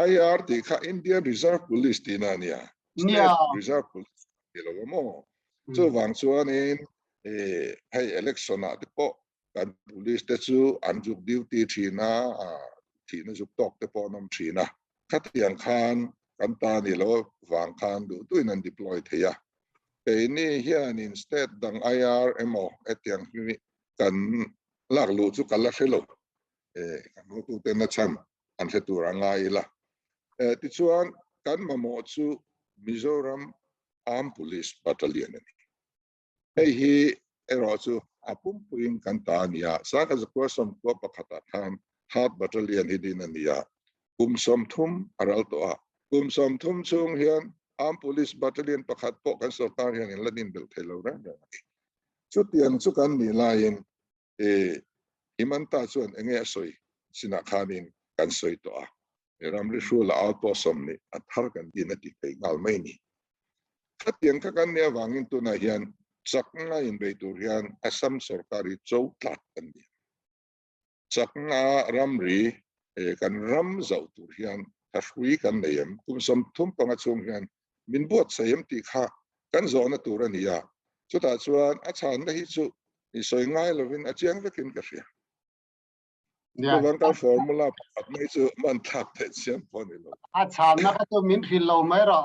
IR ti kha Indian Reserve Police ti na nia state reserve police ti lo mo chu wang chuan in hai election na te po kan police te chu an juk duty thina thina juk tok te po nom thina khatiang khan kan ta ni lo wang khan du tuin an deploy theya ni hian instead dang IRMO etiang ni kan lak lu chu kala khelo kan ho tu te na cham an fe tur anga ila ti chuan kan mamo chu Mizoram Armed Police Battalion hi ero chu apum puing kan ta nia sa ka ko som ko pakhata khan hat battalion hidin ania kum som thum aral to kum som thum chung hian Armed Police Battalion pakhat po kan sarkar hian in ladin bel thelo ra chu tiang chu kan ni lain imanta chuan enge soi sina khanin kan soi to ramri shul out po som ni athar kan din ati pe ngal mai ni khatiang ka kan ne wangin tu na hian chakna in be tur hian assam sarkari chau tlat kan ni chakna ramri kan ram zau tur hian thaswi kan neem kum som thum panga chung hian min buat sayem ti kha kan zona turania chuta chuan a chan na hi chu i soi ngai lovin a chiang vekin ka ria Kuwan ka formula at mai chu man thap the chiam poni lo a chan na ka to min fil lo mai ro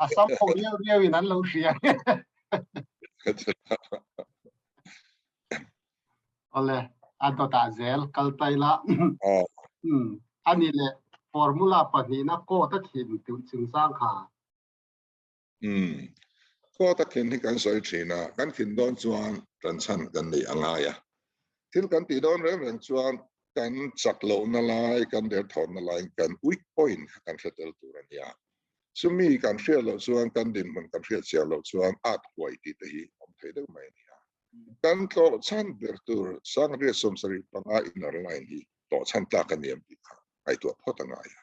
asam ko riau in an lo ria ole ato ta zel kal taila ani le formula pani na ko ta thin tu chung sang kha ko ta khin hi kan soi thina kan khin don chuan ran chan kan nei anga ya til kan ti don rem chuan kan chak lo na lai kan der thon na lai kan weak point kan settle turania sumi kan fiel lo chuan kan din man kan fiel sia lo chuan at wai ti te hi om thei de mai ni kan to chan bertur sang re som sari panga inner line hi to chan ta kan niam ti kha ai to photanga ya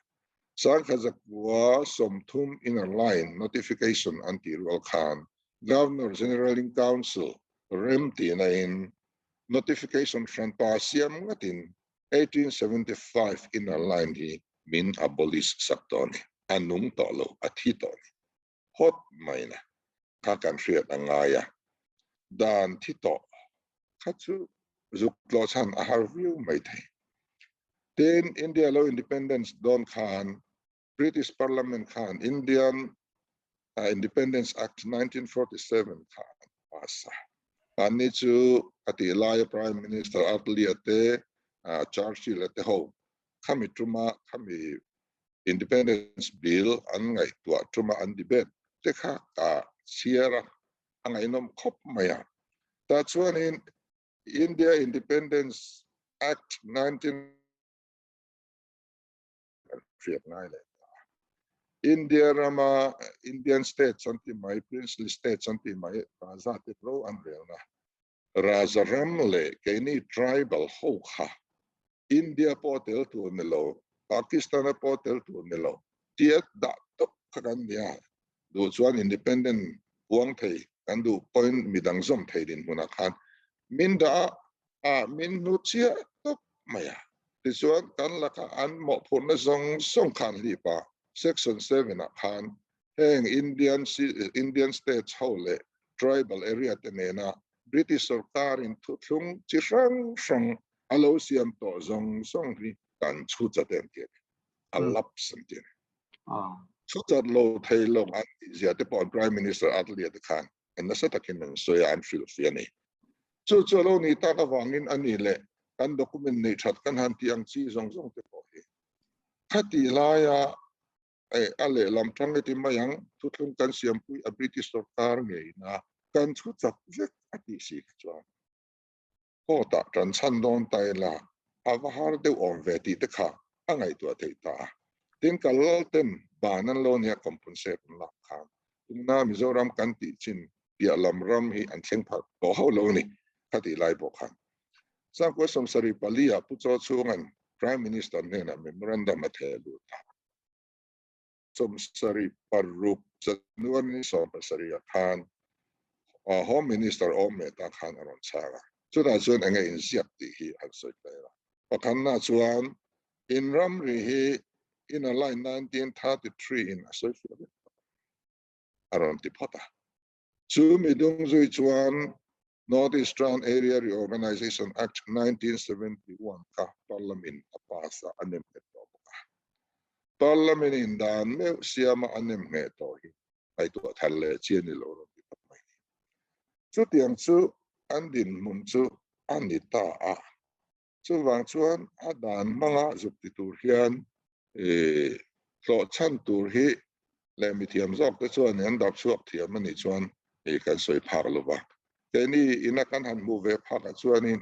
sang khazak wa som thum inner line notification anti rul khan governor general in council rem ti na in notification front pa siam ngatin 1875 inner line hi min abolish saktoni anung to lo athi to hot maina ka kan riat angaya dan thito khachu zuklo chan a har view mai thai then India law independence don khan British Parliament khan Indian Independence Act 1947 khan pasa ani chu ati lai Prime Minister atli ate Churchill ate ho khami truma khami Independence Bill an ngai tua truma an debate te kha ka sierra angai nom khop maya that's one in India Independence Act 1949 India Rama Indian states anti my princely states anti my Raja te pro anrelna Raja Ramle keni tribal hoka India portal to nelo Pakistan portal to nelo tiat da tok kan ya do chuan independent wang thei kan du point midang zom thei din huna khan min da min nu chia tok maya ti chuan kan laka an mo phun na song khan li pa section 7 a khan heng Indian states hole tribal area tenena British sarkar in thung chi rang alo siam to song ri kan chu cha ten ke alap san te chu cha lo thei lo an zia te pon Prime Minister atli at khan en na sa takin nang so ya an fil fiani chu lo ni ta ka wangin ani le kan document nei that kan han tiang chi zong te po hi khati la ya ale lam thang ti mayang thutlung kan siam pui a British sarkar ngei na kan chu chak vek ati si chuan ko ta tran chan don tai la avahar de on ve ti te kha angai tu te ta tin kalal tem banan lo nia compensate la khan tungna Mizoram kan ti chin pia lam ram hi an thleng phat ko ho lo ni khati lai bo khan sa ko som sari palia pu cho chungan Prime Minister ne na memorandum a thelu ta som sari parup januan ni som sari khan Home Minister Ome ta khan aron chaga chu da chuan anga in siap ti hi an soi tela pakhan na chuan in ram ri hi in a line 1933 in asoi fi aron ti phota chu midung zui chuan Northeastern Area Reorganization Act 1971 ka Parliament apasa anem to Parliament in dan me siama anem nge to hi ai to thalle chiani lo ro ti mai chu tiang chu andin mun chu anita a chu wang chuan adan manga zup ti tur hian lo chan tur hi le mi thiam zok te chuan an dap chuak thiam ani chuan kan soi phak lo ba ke ni ina kan han mu ve phak a chuan in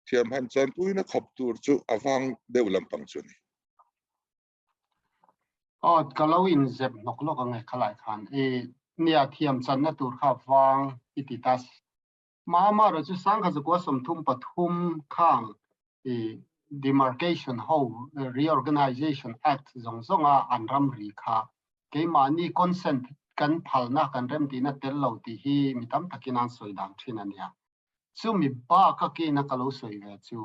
thiam han chan puina khop tur chu awang deuh lampang chu ni kalau in zep nok lok ngai khalai khan nia thiam chan na tur kha wang ititas ma ro chu sang kha ko som thum pathum khang demarcation ho reorganization act zonga anram ri kha ke mani consent kan phalna kan rem ti na tel lo ti hi mitam takinan soidang thina nia chu mi ba ka ki na kalo soi ve chu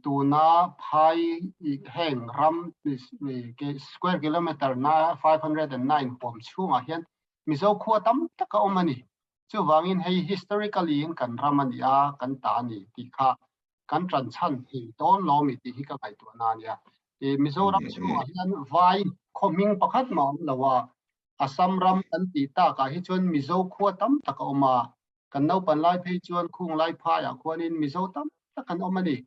tu na phai heng ram ke square kilometer na 509 pom chunga hian mizo khuwa tam taka omani chu wangin hei historically in kan ramania kan ta ni ti kha kan tran chan hi don lo mi ti hi ka kai tu na nia Mizoram chu hian vai khoming pakhat ma lawa Assam ram kan ti ta ka hi chun mizo khuwa tam taka oma kan no pan lai phei chuan khung lai pha ya khuanin mizo tam takan omani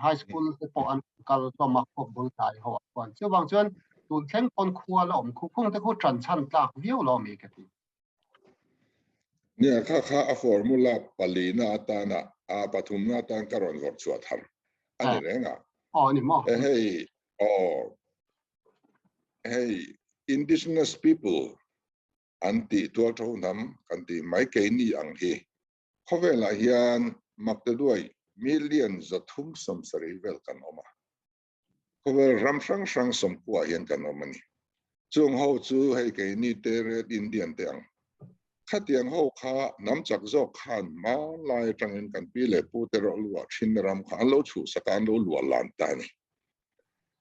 high school po an kal to ma ko bul tai ho kwan chu wang chuan tu thleng kon khuwa la om khu khung te khu tran chan tlak view lo mi ka ti nia kha a formula palina atana a pathumna tan karon gor chuat har ani renga ni mo hey indigenous people anti to nam anti mai ke ni ang hi khó về là hiền mặc từ đuôi million giật thum som sari vel kan oma khó về ram sang som qua hiền kan oma ni chung hậu chu hay cái ni tê Indian tiếng khát tiếng hậu kha nắm chặt dọc khan má lai trang in kan pi lệ pu tê rọ lúa chin ram khan lâu chu sakan lâu lúa lan ta ni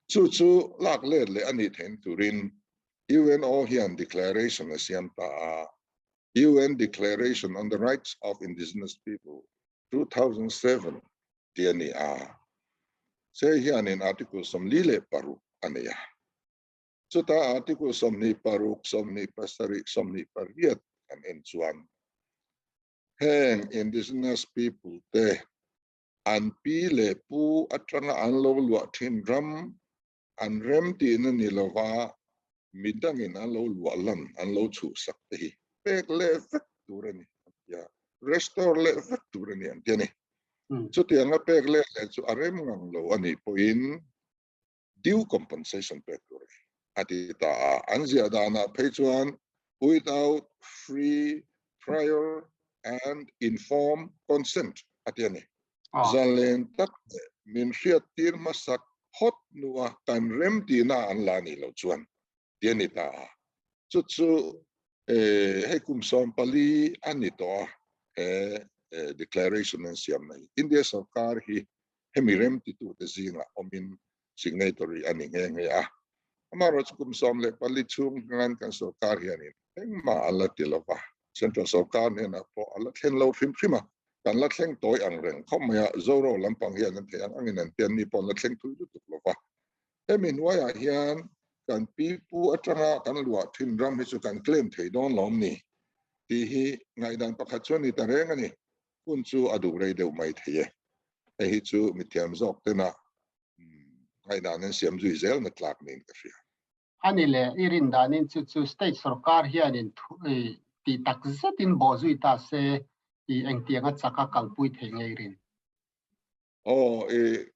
chu lạc lệ lệ anh thèn turin UNO hiền declaration asian ta UN Declaration on the Rights of Indigenous People 2007 DNA say hian in article som lile paru ania chuta article som ni paruk som ni pasari som ni pariat an enchuan heng indigenous people te an pi le pu atranga an lo lua thin ram an rem ti na ni lova midang in an lo lua lan an lo chu sak te hi pek le vet turani ya restore le vet turani an tiani chu tianga pek le chu arem ngang lo ani poin due compensation pek turani atita anzia dana peichuan without free prior and informed consent atiani zalen tak min riat tir masak hot nuwa kan rem ti na an lani lo chuan tiani ta chu he kum som pali anito declaration and siam nai India sarkar hi hemirem ti tu te zinga omin signatory ani nge a amaro kum som le pali chung ngan kan sarkar hi ani engma ala tilova central sarkar ne na po ala thlen lo phim kan la thleng toy ang reng khomya zoro lampang hian an theng angin an tian ni pon la thleng thu tu lova emin waya hian kan pipu atanga kan lua thin ram hi chu kan claim thei don lom ni ti hi ngai dan pakhat chuan ni ta reng ani kun chu adu rei deuh mai thei e hi chu mithiam zok te na ngai dan an siam zui zel na tlak ning ka ria ani le irin danin chu state sarkar hianin ti takzatin bo zui ta se i engtianga chaka kalpui thei ngei rin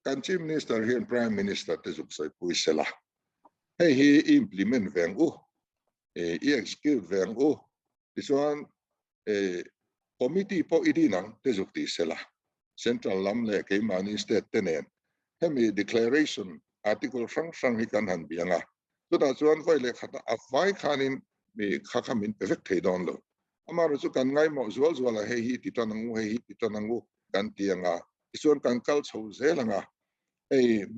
kan chief minister hian prime minister te zuk sai pui sela hei hi implement veng execute veng tisuan committee po idinang te zuk ti sela central lam le ke mani state tenen hemi declaration article sang hi kan han bianga chuta chuan vai le khata avai khanin mi khakhamin perfect thei don lo amaro chu kan ngai mo zual la hei hi ti tanangu kan tianga tisuan kan kal chho zelanga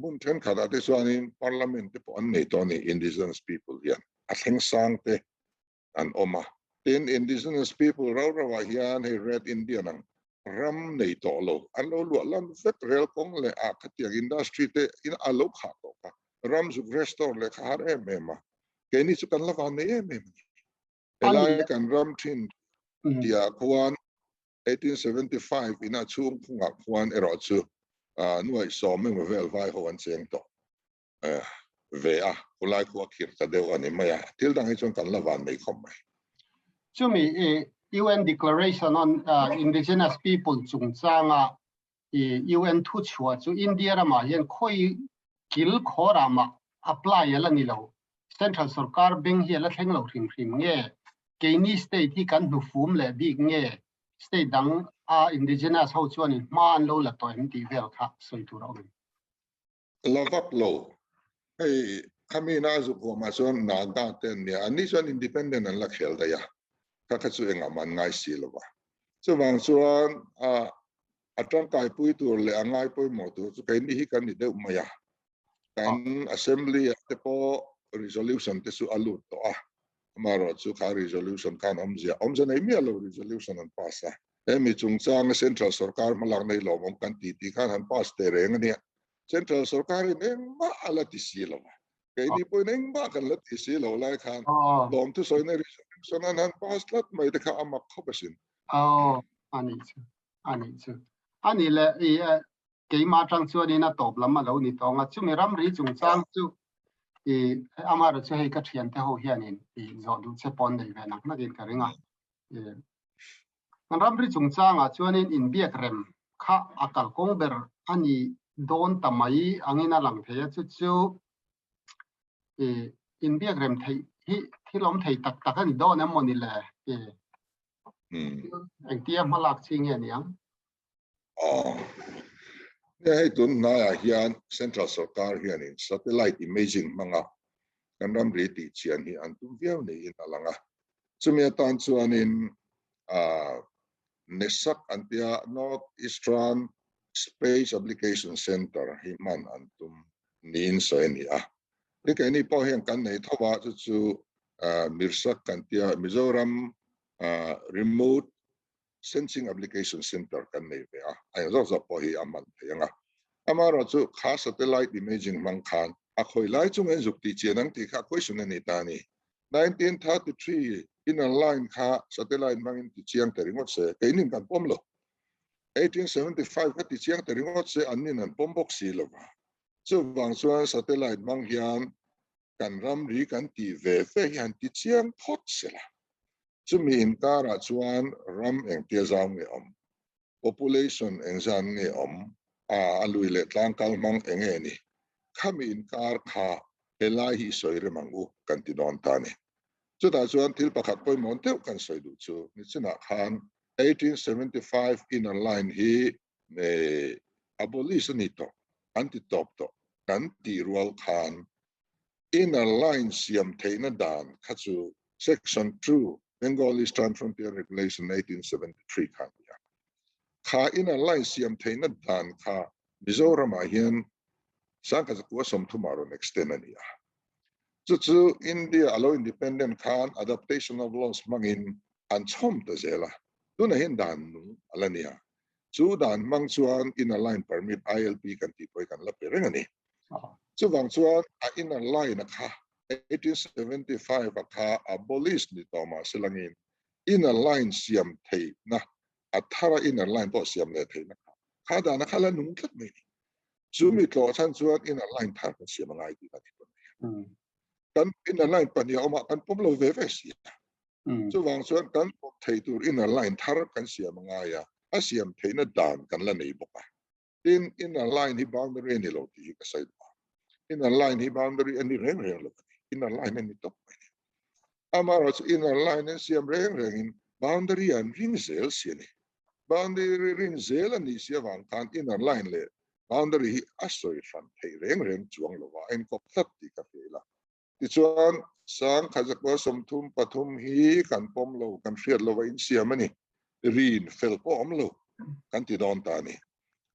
mun then khada te chuanin parliament te po an nei tawni indigenous people hian a thleng sang te an oma ten indigenous people rawa hian he red indian ang ram nei to lo an lo lu lan vet rel kong le a khatiang industry te in a lo kha to ka ram zu restore le khar emema ke ni chu kan lawa nei emem elai kan ram thin dia kwan 1875 ina chung khunga kwan ero chu nuai som me vel vai ho an cheng to ve a ulai ko khir ta deu ani maya til dang hi chon kan lawan mai khom mai chumi UN declaration on indigenous people chung changa UN thu chua chu India rama hian khoi kil khorama apply ala ni lo central sarkar beng hi ala thleng lo hrim nge keini state hi kan nu fum le big nge state dang indigenous ho chuan in man lo la to ti vel kha soi tu ro lavak lo hey kami na zu ko ma chuan na da ten ni ani chuan independent an la khel da ya ka kha chu enga man ngai si lo ba chu wang chuan atang kai pui tur le angai pui mo tu chu kai ni hi kan ni deuh maya kan assembly te po resolution te su alut to amaro chu kha resolution kan omja nei mi lo resolution an pasa emi chung chang central sarkar malak nei lo mong kan ti khan han pas te reng ni central sarkar in ma ala ti si lo kai ni po neng ba kan la ti si lo lai khan dom tu soi nei resolution an han pas lat mai te kha amak khobasin ani le ke ma tang chu ni na top lam ma lo ni to nga chu mi ram ri chung chang chu amaro chu hei ka thian te ho hianin zo du che pon nei ve nak na din ka ringa ram ri chung changa chuanin in biak rem kha akal kong ber ani don tamai angina lang thea chu in biak rem thei hi thilom thei tak tak ani don amoni le anh tiêm mà lạc chi nghe niệm này tuần này hiện Central Sarkar hiện in satellite imaging manga kan ram ri ti chian hi an tum viau nei in alanga chumi tan chuan in nesak antia North Eastern Space Application Center hi man an tum nin so ni ni kai ni po hian kan nei thawa chu mirsak kantia Mizoram Remote Sensing Application Center kan nei ve ai zo po hi aman thayanga amaro chu kha satellite imaging mang khan khoi lai chung en zuk ti chianang ti kha question ni ta ni 1933 in a line kha satellite mangin ti chiang teringot se keinin kan pomlo 1875 ka ti chiang teringot se anin an pombok silova chu wang chuan satellite mang hian kan ram ri kan ti ve fe hian ti chiang thot sela chu mi in kara chuan ram eng tia zaw nge om population eng zan nge om alui le tlang kal mang eng e ni khami in kar kha helai hi soire mangu kan ti don ta ni chu da chuan thil pakhat poi mon teu kan soi du chu ni china khan 1875 in a line hi abolition ni to anti top to kan ti rual khan in a line siam theina dan khachu section 2 Bengali Eastern Frontier Regulation 1873 khan ya kha in a line siam theina dan kha Mizoram hian sangka zakwa som tomorrow next ten ani chu India alo independent khan adaptation of laws mangin an chom to zela tuna hin dan nu alania chu dan mang chuan in a line permit ILP kan ti poi kan la pereng ani chu wang chuan in a line kha 1875 kha abolish ni toma selangin in a line siam thei na athara in a line to siam le thei na kha da na khala nung tlat mai Zumi to chan chuan in a line thar kan siam ngai ti kan in a line pan ya oma kan pom lo ve ve sia chu wang chuan kan pom thei tur in a line thar kan siam ngai ya a siam thei na dan kan la nei boka in a line hi boundary ni lo ti ka sai in a line hi boundary ani reng reng lo in a line ni top amaro in a line siam reng reng in boundary an ring zel sia ni boundary ring zel ani sia wang kan in a line le boundary hi asoi fan thei reng reng chuang lo wa en ko thlat ti ka phela ti chuan sang khazakwa somthum pathum hi kan pom lo kan hriat lo wa in siam ani rin fel pom lo kan ti don ta ni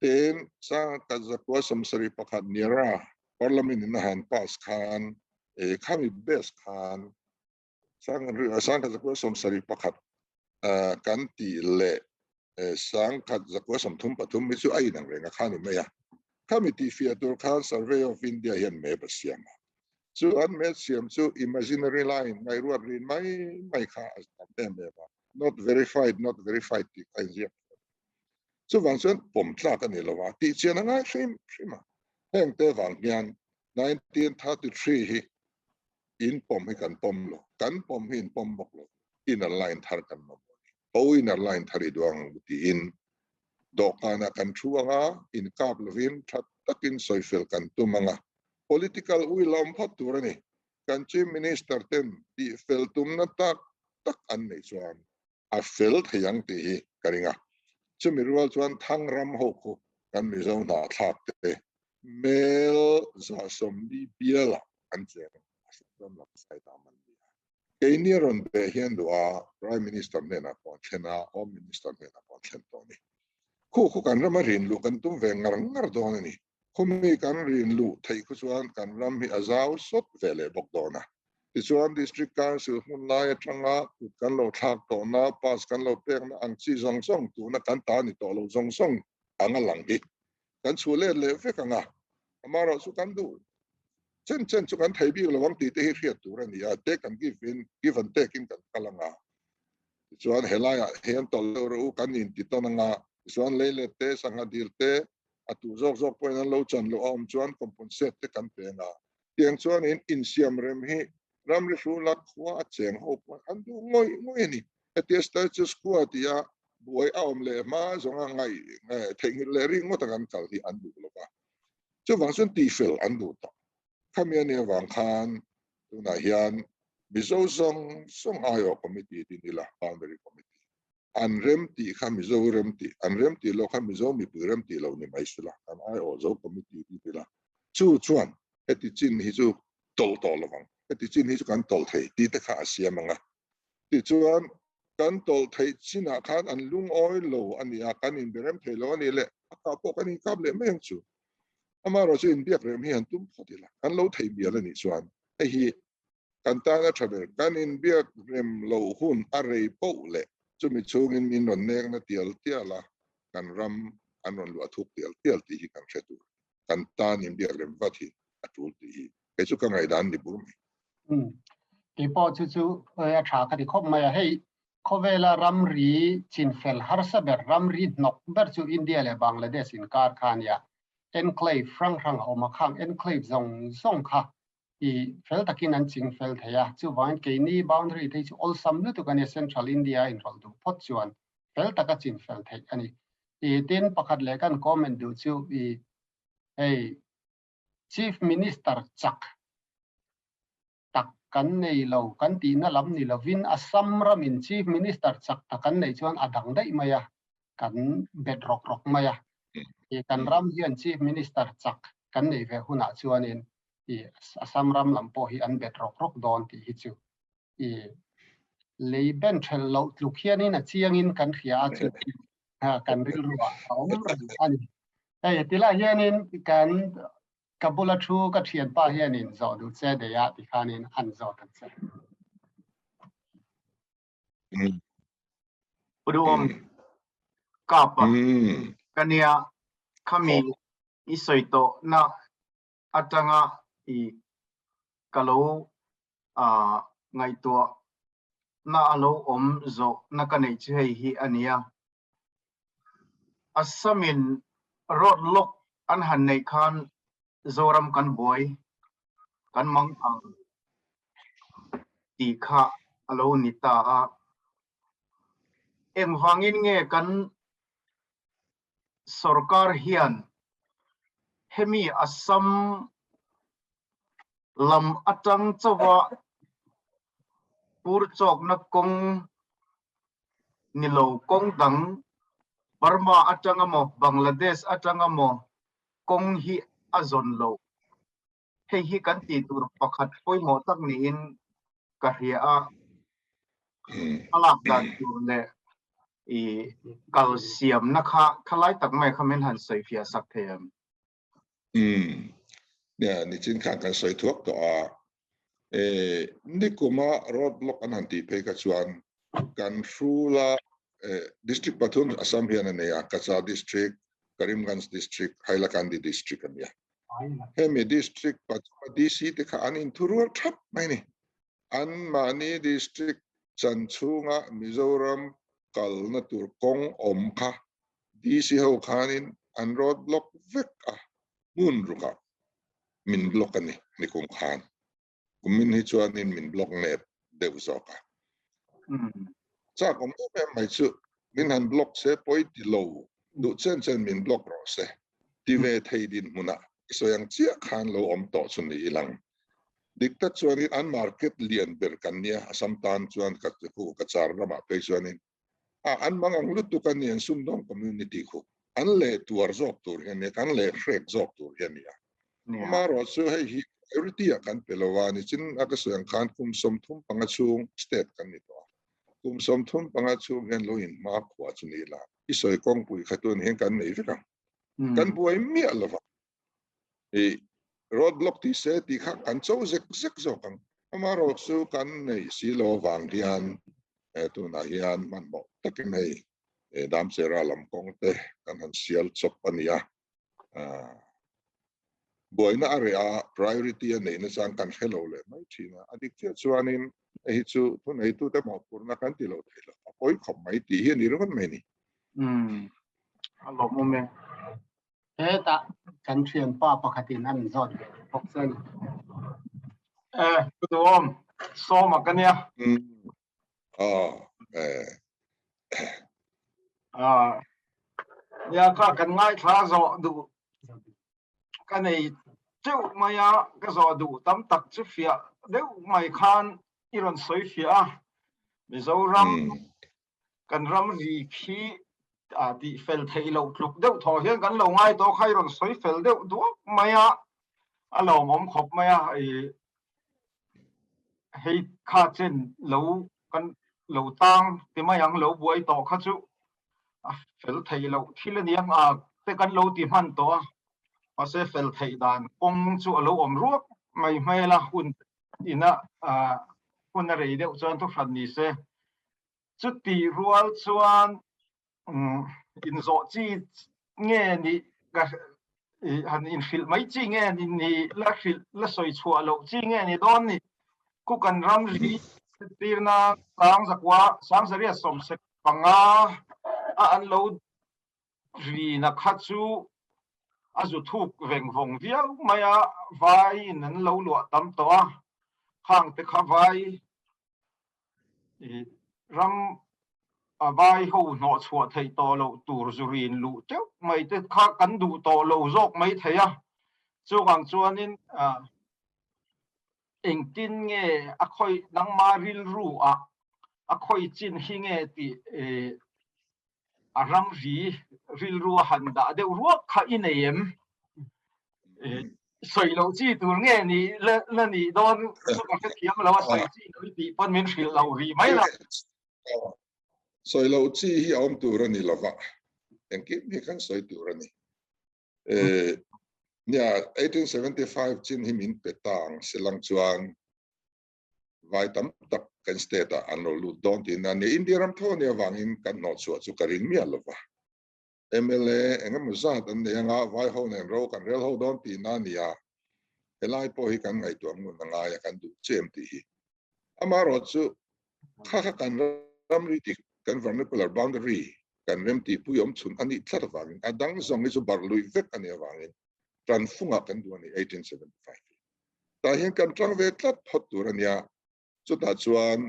ten sang khazakwa somsari pakhat nira parliament in han pass khan khami best khan sang khazakwa somsari pakhat kan ti le sang khazakwa somthum pathum mi chu ai nang renga khani me ya Committee Fiatur Khan Survey of India yan me basiam. So an me siam so imaginary line my ruat rin my kha not verified ti kain zia. So wang chuan pom tla kan ni lawa ti chian nga shim shima. Heng te wang yan 1933 hi in pom hi kan pom lo. Kan pom hi in pom bok lo. In a line thar kan mo. O in a line thari duang ti in dokana kan chuanga in kap lovin that takin soifel kan tumanga political will am phaturani kan chief minister ten ti fel tumna tak an nei chuan a fel thayang ti hi karinga chumirwal chuan thangram ho ko kan mizo na thak te mel za som bi biela an chen dam la sai ta man Keiniron be hian dua prime minister nena pon thena home minister nena pon thlen toni khu kan rama rin lu kan tum ve ngar don ni khumi kan rin lu thei khu chuan kan ram hi azau sot vele bok dona ti chuan district council hun lai atanga kan lo thak to na pass kan lo pek na ang chi zong song tu na kan ta ni to lo zong song anga lang hi kan chule le ve kanga amaro su kan du chen chu kan thei bi lo wang ti te hi hriat tur ani a te kan give and take in kan kalanga chuan helaya hian to lo kan in ti to nga chuan leile te sanga dil te atu zok point an lo chan lo om chuan compensate te kan pe na tiang chuan in siam rem hi ram ri fu lak khwa cheng ho an du ngoi ni ati status quo tia buai om le ma zonga ngai theng le ring mo ta kan kal hi an du lo ka chu wang sun ti fel an du to khamia ne wang khan tu na hian Mizo song ayo committee din nila boundary committee an rem ti kha Mizoram ti an rem ti lo kha Mizo mi pu rem ti lo ni mai sila kan ai o zo committee ti la chu chuan heti chin hi chu tol lawang heti chin hi chu kan tol thei ti te kha asia manga ti chuan kan tol thei china khan an lung oi lo ania kan in berem thei lo ani le ka po kan in kap le meng chu ama ro chu in biak rem hi an tum photila kan lo thei bia la ni chuan hi kan ta na travel kan in biak rem lo hun a rei po le chu mi chung in min non nek na tial tiala kan ram an non lu athuk tial ti hi kan thetu kan ta nin biak rem va thi atul ti hi ke chu kan ngai dan ni bur mi ki po chu a tha ka di khop mai hei khovela ramri chinfel harsaber ramri nok ber chu India le Bangladesh in kar khan ya enclave frang oma khang enclave zong kha i fel takin an ching fel thaya chu wain ke ni boundary thei chu all sam lu tu kan central India in rol du phot chuan fel taka chin fel thei ani i tin pakhat le kan comment du chu i hey chief minister chak tak kan nei lo kan ti na lam ni lovin Assam ramin chief minister chak tak kan nei chuan adang dai maya kan bedrock maya i kan ram hian chief minister chak kan nei ve huna chuanin i Assam ram lampo hi an bedrock don ti hi chu i leiben thel lo tluk hianin a chiangin kan khia chu kan ril ruwa om ran ani ei tila hianin kan kabula thu ka thian pa hianin zo du che de ya ti khanin an zo tak che Udum kapa kania kami isoito na atanga i kalau ngai to na alo om zo na kanai chhei hi ania asamin rod lok an han nei khan zoram kan boy kan mang ang ti kha alo nita a em wangin nge kan sarkar hian hemi Assam lam atang chawa pur chok na kong nilo kong dang Burma atang amo Bangladesh atang amo kong hi azon lo hi kan ti tur pakhat poi mo tak ni in ka hria a alak dan tur le i calcium na khalai tak mai khamen han soi fia sak themเนี่ยนี่จินข้างกันสวยทุกตัวนี่กูมาโรดล็อกอันหันตีเพกชวนกันฟูลาdistrict ปทุมอัสสัมเฮียนเนี่ยกัจจา district กริมกัน district ไฮลักันดี district กันเนี่ยเฮมี district ปทุมดีซีที่ข้าอันอินทุรัวทับไม่นี่อันมานี่ district จันชูงะมิโซรัมกัลนัตุรกงอมค่ะดีซีเขาข้านินอันโรดล็อกเวกอ่ะมุนรุกะมินบล็อกกันนี่กุมขานกุมมินฮิจวานินมินบล็อกเน็ตเดวซอกะจากผมก็เป็นไม่ชื่อมินหันบล็อกเสปอยติโลดูเช่นมินบล็อกรอเสที่เวทีดินมุนะส่วนเจ้าขานเราอมต่อสุนีอีหลังดิกตัดส่วนนี้อันมาร์เก็ตเลียนเบอร์กันเนี่ยสัมตานส่วนกัดคู่กัดจาระมาไปส่วนนี้อันบางอังลุตุกันเนี่ยสุนทรคอมมูนิตี้คู่อันเล่ตัวจอกตัวเห็นเนี่ยอันเล่เฟรกจอกตัวเห็นเนี่ยมาเราช่วยให้ฮิริตี้กันเปลวานี่จินอากาศยังขันคุมสมทุมปังชุงสเตทกันนี่ตัวคุมสมทุมปังชุงเห็นโลหินมากกว่าจุนีละอิสอยกองปุยขัดตัวเห็นกันไม่ฟิกังกันป่วยเมียละฟังรถบล็อกที่เสตีขักกันโซ่เซ็กจอกกันมาเราสู้กันในสีโลวางที่อันตัวนาฮิอันมันบอกตะกี้ในดามเซราลำกองเตะกันหันเสียลจบปัญญาบ่อยน่าเรีย priority อันนี้นะสังกันเฮลโลเลยไม่ใช่นะอดีตชวนนินฮิจูทุนฮิตูแต่หมอกปุ่นนักกันที่เราเทละพอยขบไม่ตีเฮียนี่รู้กันไหมนี่ฮัลโหลโมเมนต์ตากันเชียนป้าปกตินั่นซอนพกเส้นคุณผู้ชมโซมากันเนี่ยเนี่ยข้ากันง่ายข้าจะดูกันในเจ้าไม่ยาก็จะดูตั้มตักจุฟีเดี๋ยวไม่คันอีรอนสวยฟีมิโซรัม kan ram ri khi ti fel thei lo tluk deuh thaw hian kan lo ngai to khai ron soi fel deuh duak maya alo mom khop maya hei kha chen lo kan lo tang ti mayang lo buai to kha chu fel thei lo thil aniang te kan lo ti man to ma se fel thei dan kong chu alo om ruak mai mai la hun ina hun rei deuh chuan thu hran ni se chu ti rual chuan in zo chi nge ni ga han in fil mai chi nge ni la fil la soi chua lo chi nge ni don ni ku kan ram ri tirna sang zakwa sang saria som se panga an lo ri na khachu azu thuk veng vong viau maya vai nan lo lo tam to hang te kha vai ram vai ho no chua thei to lo tur zurin lu te mai te kha kan du to lo zok mai theya chu gang chuanin eng tin nge a khoi nang ma ril ru a khoi chin hi nge ti a ram ri ril ru han da de ruak kha ineem soi lo chi tur nge ni la ni don chu ka kha thiam lo soi chi no ti pon min fil lo ri mai la soi lo chi hi om tur ani lova en ki mi kan soi tur ani nia 1875 chin hi min petang silang chuan vai tam tak kan state an lo lu don tin na ni india ram tho ne wangin kan no chu karin mi alova mla engam za tan ne nga vai ho ne ro kan rel ho don tin na nia helai po hi kan ngai tu ang na nga ya kan du chem ti hi amaro chu kha kan ram ri ti kan vernacular boundary kan rem ti pu yom chun ani thlar wangin adang zong ni chu bar lui vek ani wangin tran funga kan du ani 1875 ta hian kan tang ve tlat phot tur ania chu ta chuan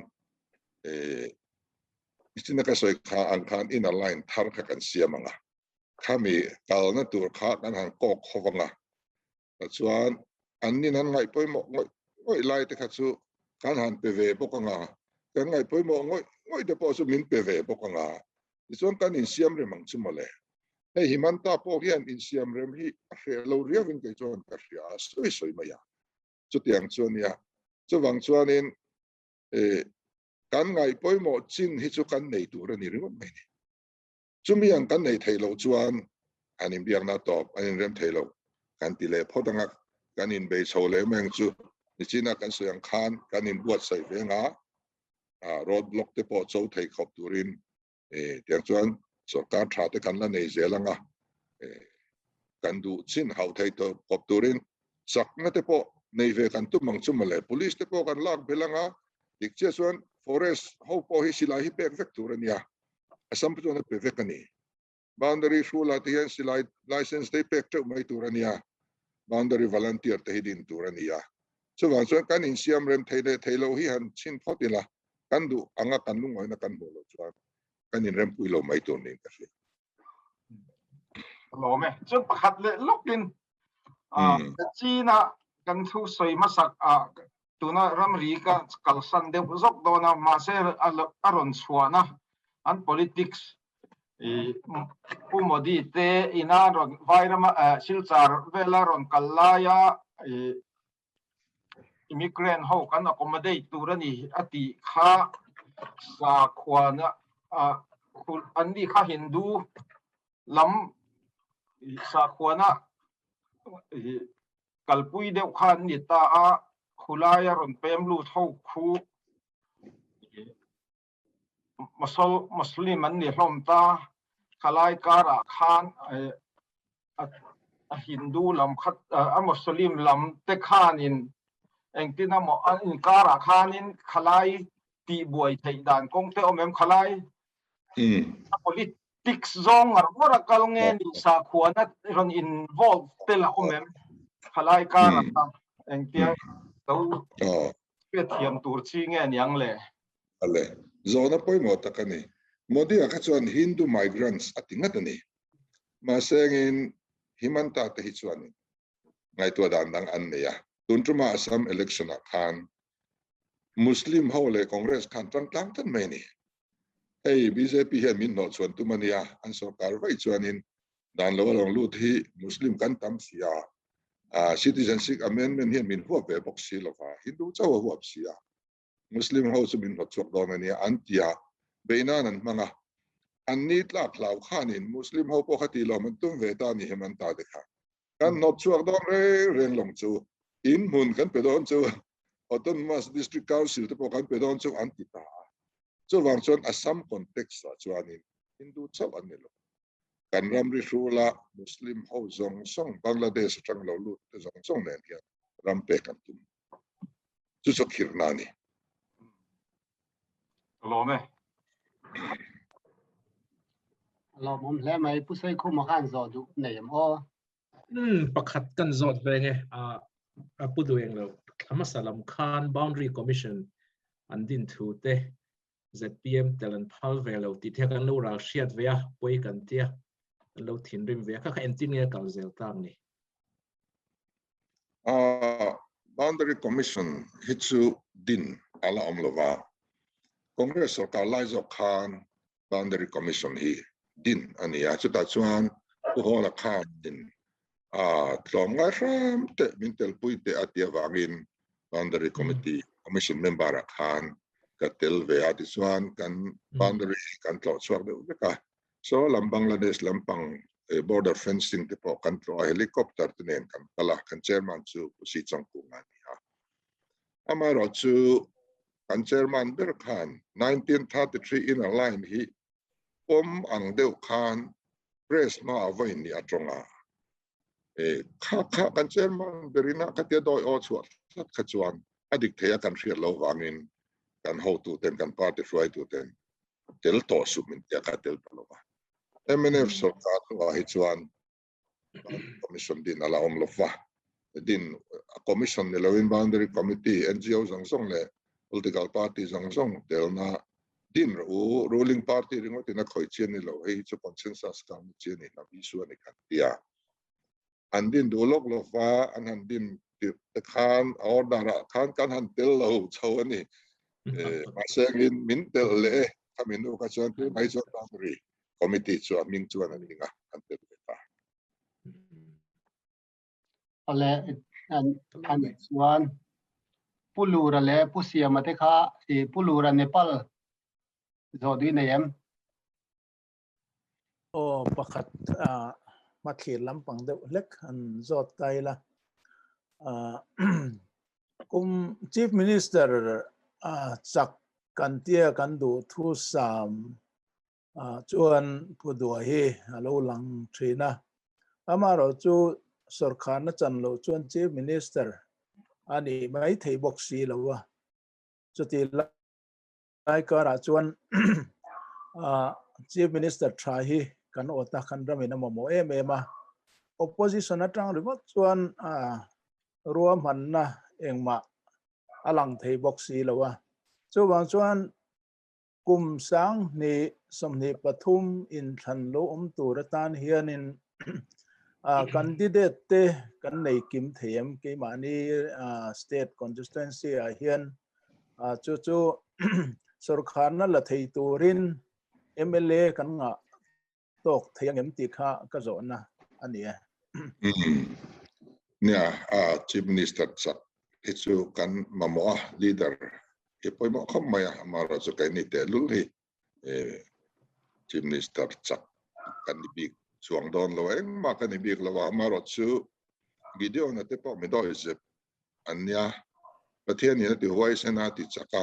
istina ka soi kha an khan in a line thar kha kan siamanga khami kal na tur kha kan han kok khowanga ta chuan an ni nan ngai poimo ngoi lai te kha chu kan han pve bokanga kan ngai poimo ngoi de po chu min pve bokanga chuan kan in siam re mang chu mole hei himanta po hian in siam rem hi a fe lo riawin ke chuan ka ria soi maya chu tiang chuan ya chu wang chuan in kan ngai poimo chin hi chu kan nei tur ani ringot mai ni chumi ang kan nei thailo chuan anin biang na top anin rem thailo kan ti le phodanga kan in be chole meng chu ni china kan soyang khan kan in buat sai venga road block te po chau thei khop turin tiang chuan sarkar tha te kan la nei zelanga kan du chin hau thei to khop turin sak na te po nei ve kan tu mang chu male police te po kan lak belanga dik che chuan forest ho po hi silai hi pek vek turania asam pu na pe vek ani boundary shula ti hian silai license te pek te mai turania boundary volunteer te hidin turania chuan chuan kan in siam rem theilo hi han chin photila kan du anga kan lung oina kan bolo chuan kan in rem puilo mai tur ning ka lo me chu pakhat le lokin china kan thu soi masak tuna ram ri ka kalsan de zok dona ma se aron chuana an politics umodi te ina ron vairama silchar vela ron kallaya immigrant ho kan accommodate turani ati kha sa khwana andi kha hindu lam sa khwana kalpui deuh khan ni ta a khulaya ron pemlu tho khu muslim an ni hlom ta khalai kara khan a hindu lam khat a muslim lam te khanin engtina mo in kara khanin khalai ti buai thei dan kong te omem khalai politics zong ar kal nge ni sa khuana ron involve te la omem khalai kara engtia to pe thiam tur chi nge niang le ale zona poimo takani modi ka chuan hindu migrants atingatani ma sengin himanta te hi chuan ngai to dan dang an ne ya tuntruma assam election khan muslim hole congress khan tang tan mai ni hey BJP hian min no chuan tu mania an sarkar vai chuanin dan lo long lut hi Muslim kan tam sia citizenship amendment hian min huap ve bok si lova Hindu chaw huap sia Muslim ho chu min hot chuak don ania antia beina nan manga an ni tlak lau khanin Muslim ho po khati lo man tum ve ta ni heman ta de kha kan not chuak don reng long chu in mun kan pe don chu autonomous district council te po kan pe don chu anti ta chu wang chuan Assam context sa chuanin Hindu chaw an lo kan ram ri rula Muslim ho zong song Bangladesh tang lo lut te zong song nen hian ram pe kan tum chu chu khirna ni lo me lo mom le mai pu sai khu ma khan zo du nei am o pakhat kan zot ve nge pu dueng lo thamasalam khan boundary commission an din thu te ZPM telan phal ve lo ti the kan lo ral hriat ve a poi kan tia an lo thin rim ve kha engineer kal zel tang ni boundary commission hichu din ala omlova Congress sarkar lai zo khan boundary commission hi din ania chuta chuan tu hola khan din tlom ngai ram te min tel pui te atia wangin boundary committee commission member khan ka tel ve ati chuan kan boundary kan tlo chuak de ka so lam Bangladesh lampang border fencing te po kan tlo helicopter te nen kan kala kan chairman chu si chang ku ngani ha amaro chu kan chairman ber khan 1933 in a line hi ang deuh khan press ma avai ni atonga kha kan chairman berina katia doi o chuat kha chuan adik theya kan hriat lo wangin kan ho tu ten kan party fry tu ten tel to submin ya ka tel palova MNF sarkar wa hi chuan commission din ala omlova din commission ni lawin boundary committee NGO zong song le political party zong song tel na din ruling party ringo tina khoi chen ni lo hi chu consensus kam chen ni na bi su ani kan tia an din do lok lo fa an din te khan order khan kan han tel lo chawani ma sengin min tel le kamin u ka chuan tu mai chu boundary committee chu ming chuan ani nga an tel ta ale an chuan pulura le pusia mate kha pulura Nepal zo du nei am o pakhat ma khir lampang deuh lek an zot tai la kum chief minister chak kan tia kan du thu sam chuan pudua hi alo lang thina amaro chu sarkar na chan lo chuan chief minister ani mai thei boxi lawa chuti lai kara chuan chief minister tha hi kan ota khan ramina momo ema opposition atang riwat chuan ruam hanna engma alang thei boxi lawa chu wang chuan kum sang ni somni pathum in than lo turatan hianin candidate te kan nei kim theim ke mani state constituency a hian chu sarkar na la thei turin MLA kan nga tok theyang em ti kha ka zona ania nia chief minister chak hichu kan mamoa leader ke poimo khamaya amara chu kai ni te lul hi chief minister chak kan ni big chuang don lo eng ma kan ni big lo amara chu video na te po me do is ania pathian ni ti huai sena ti chaka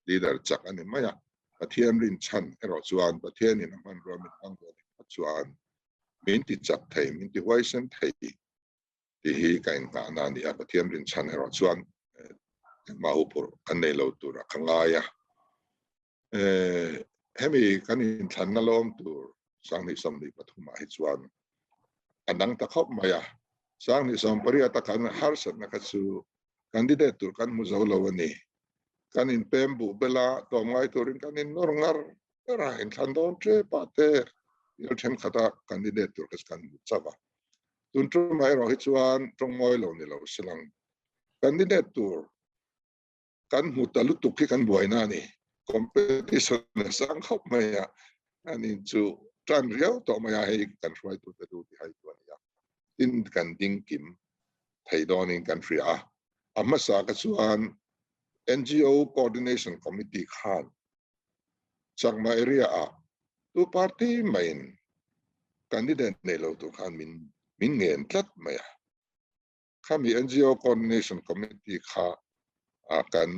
leader chak ani maya pathian rin chan ero chuan pathian ni man ro mi ang go chuan min ti chak thei min ti huai sen thei ti hi kain ka na ni a pathian rin chan ero chuan mahupur kan nei lo tur khangaya hemi kan in than na lom tur sang ni som ni pathuma hi chuan anang ta khop maya sang ni som paria ta kan har sat na ka chu candidate tur kan mu zo lo ani kan in pembu bela to ngai turin kan in norngar ra in than don tre pa te il them khata candidate tur kan chawa tun tru mai ro hi chuan trong moi lo ni lo silang candidate tur kan mu talu tu ki kan buai na ni competition sang khóc mày à anh in chu tran riau to mày hay kan try to do the hay to ya tin kan ding kim thầy don in country à amma sa ka chuan NGO coordination committee khan changma area à tu party main candidate nei lo tu khan min ngen tlat mày à khami NGO coordination committee kha a kan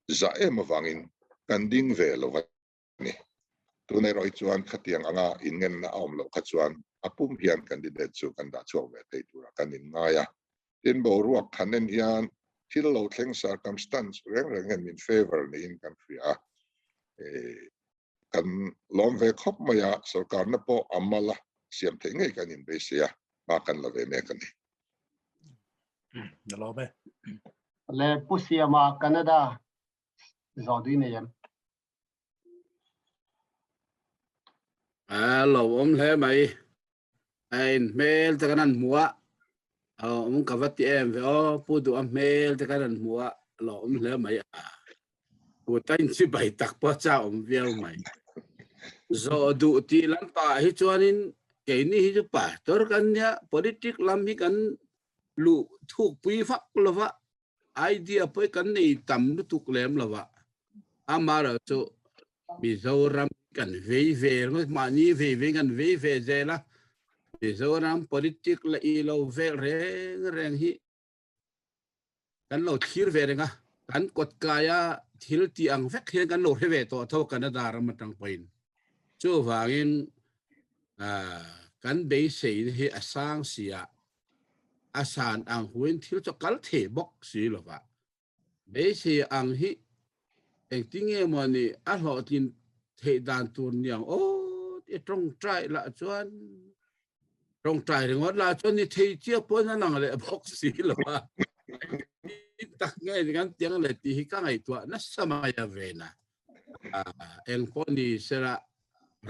za em awangin kan ding ve lo ni tu nei roi chuan khatiang anga ingen na om lo kha chuan apum hian candidate chu kan da chuak ve te tu kan in nga ya tin bo ruak khanen hian thil lo thleng circumstance reng in favor ni in country a kan lom ve khop maya sarkar na po amala siam the ngai kan in besia ma kan la ve me kan ni lo me le pusiama Canada zodi ne yam lo le mai ein mel te kanan mua ông cả vắt em về pu du mail te kanan mua lo le mai pu tain si bai tak pa cha vel mai zo du ti lan pa hi chuanin ke ni hi chu pa tor kan ya politic lam hi kan lu thuk pui phak lova idea poi kan nei tam lu tuk lem lova amara chu Mizoram kan ve ma ni ve kan ve je la Mizoram politic la i lo ve reng hi kan lo thir ve renga kan kot kaya thil ti ang vek hian kan lo ve to tho Canada ram tang pain chu wangin kan be sei hi asang sia asan ang huin thil cho kal the bok si lo ba be sei ang hi eng tinge mani a lo tin the dan tur niang o ti trong trai la chuan trong trai ngot la chuan ni thei chia pon na nang le bok si lo ba tak ngai kan tiang le ti hi ka ngai tua na samaya vena eng poni sera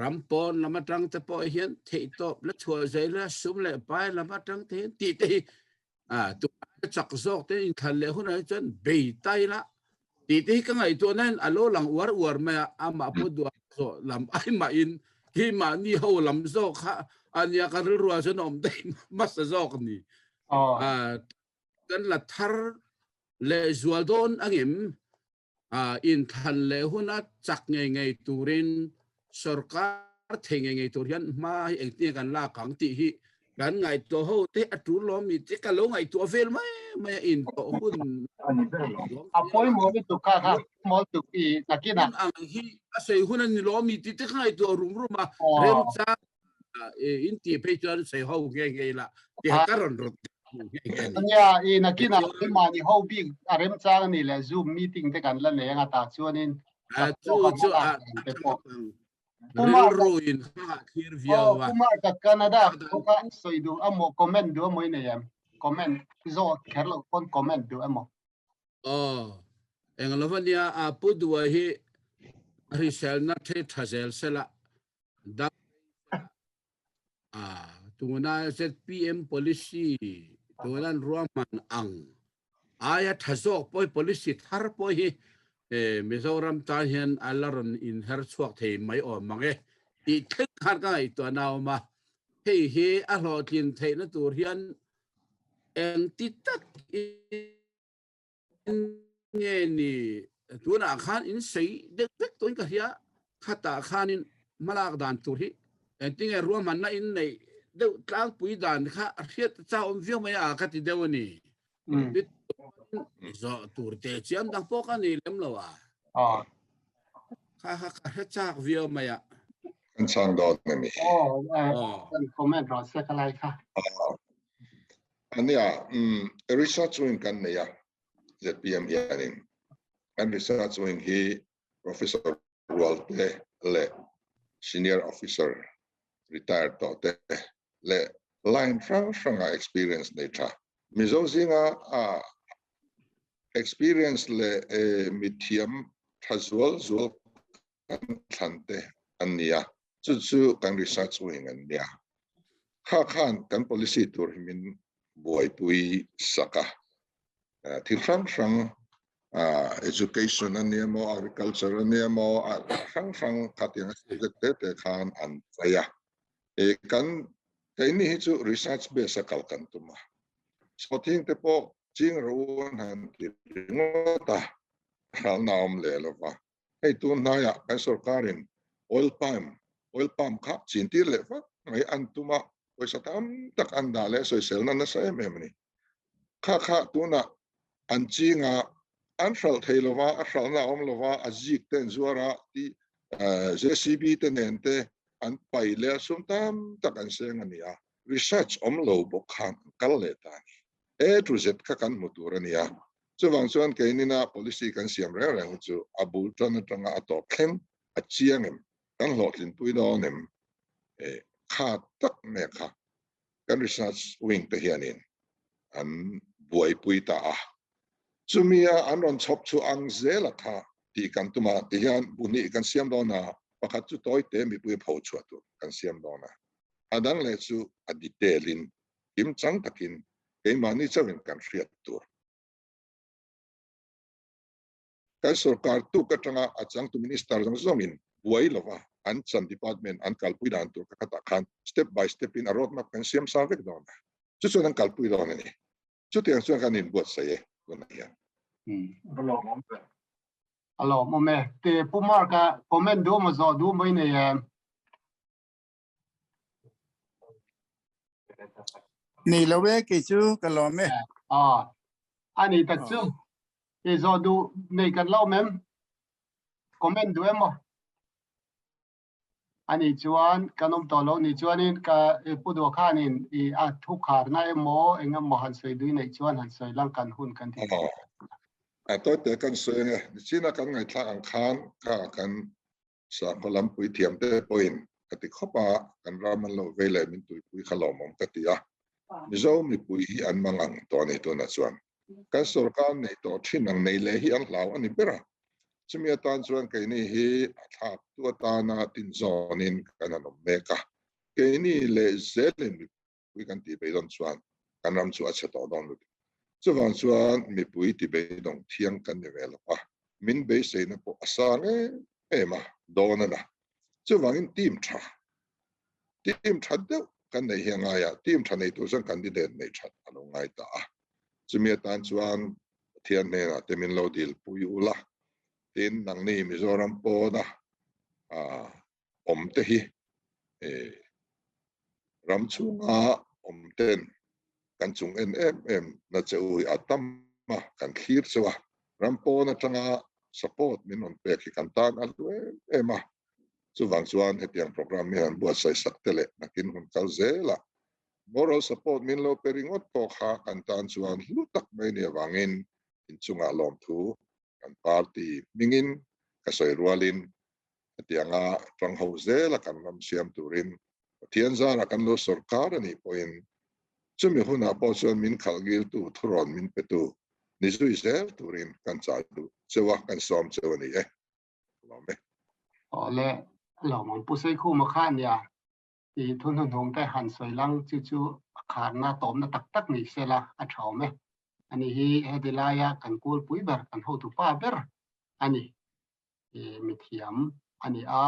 rampon lama tang te po hian thei top la chua zai la sum le pai lama tang te ti te tu chak zok te in khan le hun ai chuan be tai la ti te ka ngai to nan alo lang war ma ama po du so lam ai ma in hi ma ni ho lam zo kha ania ka ru ruwa chuan om dei mas zok ni kan la thar le zualdon angim in khan le huna chak ngai turin sarkar theng ngai turian ma eng ti kan la kang ti hi kan ngai to ho te atu lo mi te ka lo ngai to vel mai in to hun apoi mo tu ka mo tu pi nakina ang hi asai hunan ni lo mi ti te ngai to rum ma rem cha in ti pe chuan sei ho nge la ti karon ro anya i nakina ma ni ho bi arem cha ni le zoom meeting te kan la ne nga ta chuanin chu Kuma ruin ha khir viawa kuma ka Canada ka soidu amo comment du mo ne yam comment zo kherlo kon comment du amo englovania apu du hi risel na the thazel sela da tunguna ZPM policy tunan ruaman ang aya thazok poi policy thar poi hi Mizoram ta hian alaron in her chuak thei mai o mange ti thek har ka ai to naw ma hei he a lo tin thei na tur hian eng ti tak nge ni tuna khan in sei de tek toin ka hia khata khan in malak dan tur hi tinge ruaman na in nei de tlang pui dan kha riat cha om viu mai a ka ti dewani zo tur te chiam dang po ka ni lem lo kha chak viu mai a kan chang do ni comment ro se ka lai kha ania research wing kan ne ya ZPM yanin and research wing hi professor Walte le senior officer retired to le line from experience data Mizo zinga experience le mithiam thazwal zul kan thante ania chu kan research wing ania khan kan policy tur himin boy pui saka thil sang education anh em mo agriculture anh em mo khang khát tiếng subject te khan an saya cái này chu research base kalkan tuma so thing te po ching ron han ti ngota hal naom le lo va hey tu na ya cái sarkarin oil palm kha chin tir le va ngai an tuma poisa tam tak an da le so sel na sa em ni kha tu na an chinga an hral thei lova a hral na om lova a zik ten zuara ti JCB te nen te an pai le sum tam tak an seng ania research om lo bok khan kal le ta ni to z kha kan mutur ania chuwang chuan ke ni na policy kan siam re re chu abul tan atanga atop khem a chiang em kan hlotlin pui do nem kha tak me kha kan research wing te hianin an buai pui ta Chumia anon chop chu ang zela kha ti kan tuma ti hian buni kan siam do na pakhat chu toy te mi pui pho chu tu kan siam do na adang le chu aditelin kim chang takin ke mani chawin kan riat tur kai sarkar tu ka tanga achang tu minister jang zomin buai lova an chan department an kalpui dan tur ka ta khan step by step in a road map kan siam sa vek do na chu chu an kalpui do na ni chu tiang chu kan in buat sa ye do na ya alo mome te pumar ka comment do ma zo du mai ne ni lo ve ke chu ka lo me ani tak chu e zo du nei kan lau mem comment du emo ani chuan kanom to lo ni chuanin ka pu do khanin I a thu khar na emo engam mo han sei du nei chuan han sei lang kan hun kan thi tôi te kan se nge china kan ngai thla ang khan ka kan sa kolam pui thiam te point ati khopa kan raman lo vele min tui pui khalom om katia Mizo mi pui hi an mangang to nei to na chuan kan sarkar nei to thin ang nei le hi ang hlaw ani pera chimia tan chuan ke ni hi thak tu ta na tin zonin kan anom meka ke ni le zelen mi pui kan ti be don chuan kan ram chu a che to don chuwang chuan mi pui ti be dong thiang kan ne vel pa min be se na po asang ema dona na chuwang in team tha de kan nei hianga ya team tha nei tu sang candidate nei that alo ngai ta chumia tan chuan thian ne na te min lo dil pui ula tin nang ni Mizoram po na om te hi ram chunga om ten kan chung em na cheui atam ma kan khir chewa rampo na tanga support min on pe ki kan tan alu ema chuwang chuan hetiang program mi han buat sai sak tele nakin hun kal zela moral support min lo peringot to kha kan tan chuan lutak mai ne wangin in chunga lom thu kan party mingin ka soi rualin hetianga tang ho zela kan ram siam turin thian zara kan lo sarkar ani point chumi huna po chuan min khalgil tu thuron min petu nizui zel turin kan chal du chewa kan som chewani lome ole lo mon pu sei khu ma khan ya ti thun hong te han soi lang chu khan na tom na tak ni sela a thau me ani hi hedilaya kan kul pui ber kan ho tu pa ber ani mi thiam ani a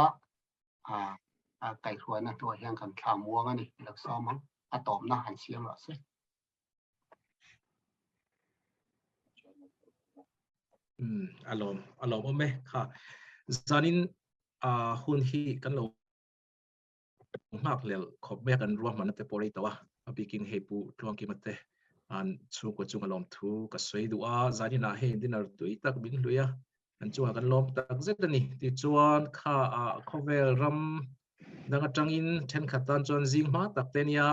kai huan na to hian kan thla muang ani lak som atom na han siam la se alom ome kha zanin hun hi kan lo mak lel khop me kan ruam man te pori tawa abiking hepu tuang ki mate an chu ko chung alom thu ka sei du zanina he dinner tui tak bin luya an chu kan lom tak zet ni ti chuan kha khovel ram danga tangin then khatan chon jing ma tak tenia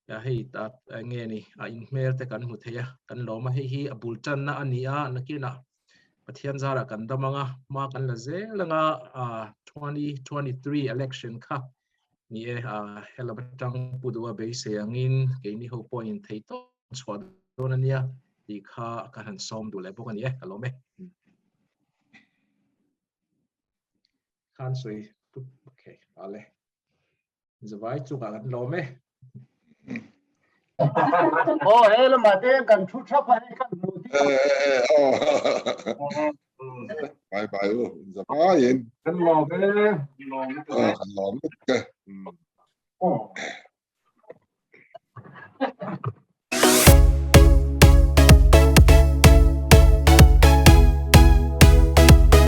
ya hei ta nge ni in mel te kan mu theya kan loma hi abul chan na ania nakina pathian zara kan damanga ma kan la zelanga 2023 election kha ni helabatang pudua be se angin ke ni ho point thei to chwa donania ti kha kan han som du le bokani alome kan sui okay ale zawai chu kan lome oh hele ma te kan thu tha pa kan mu ไปสบายยิน กันหลอกเลย ขันหลอมก็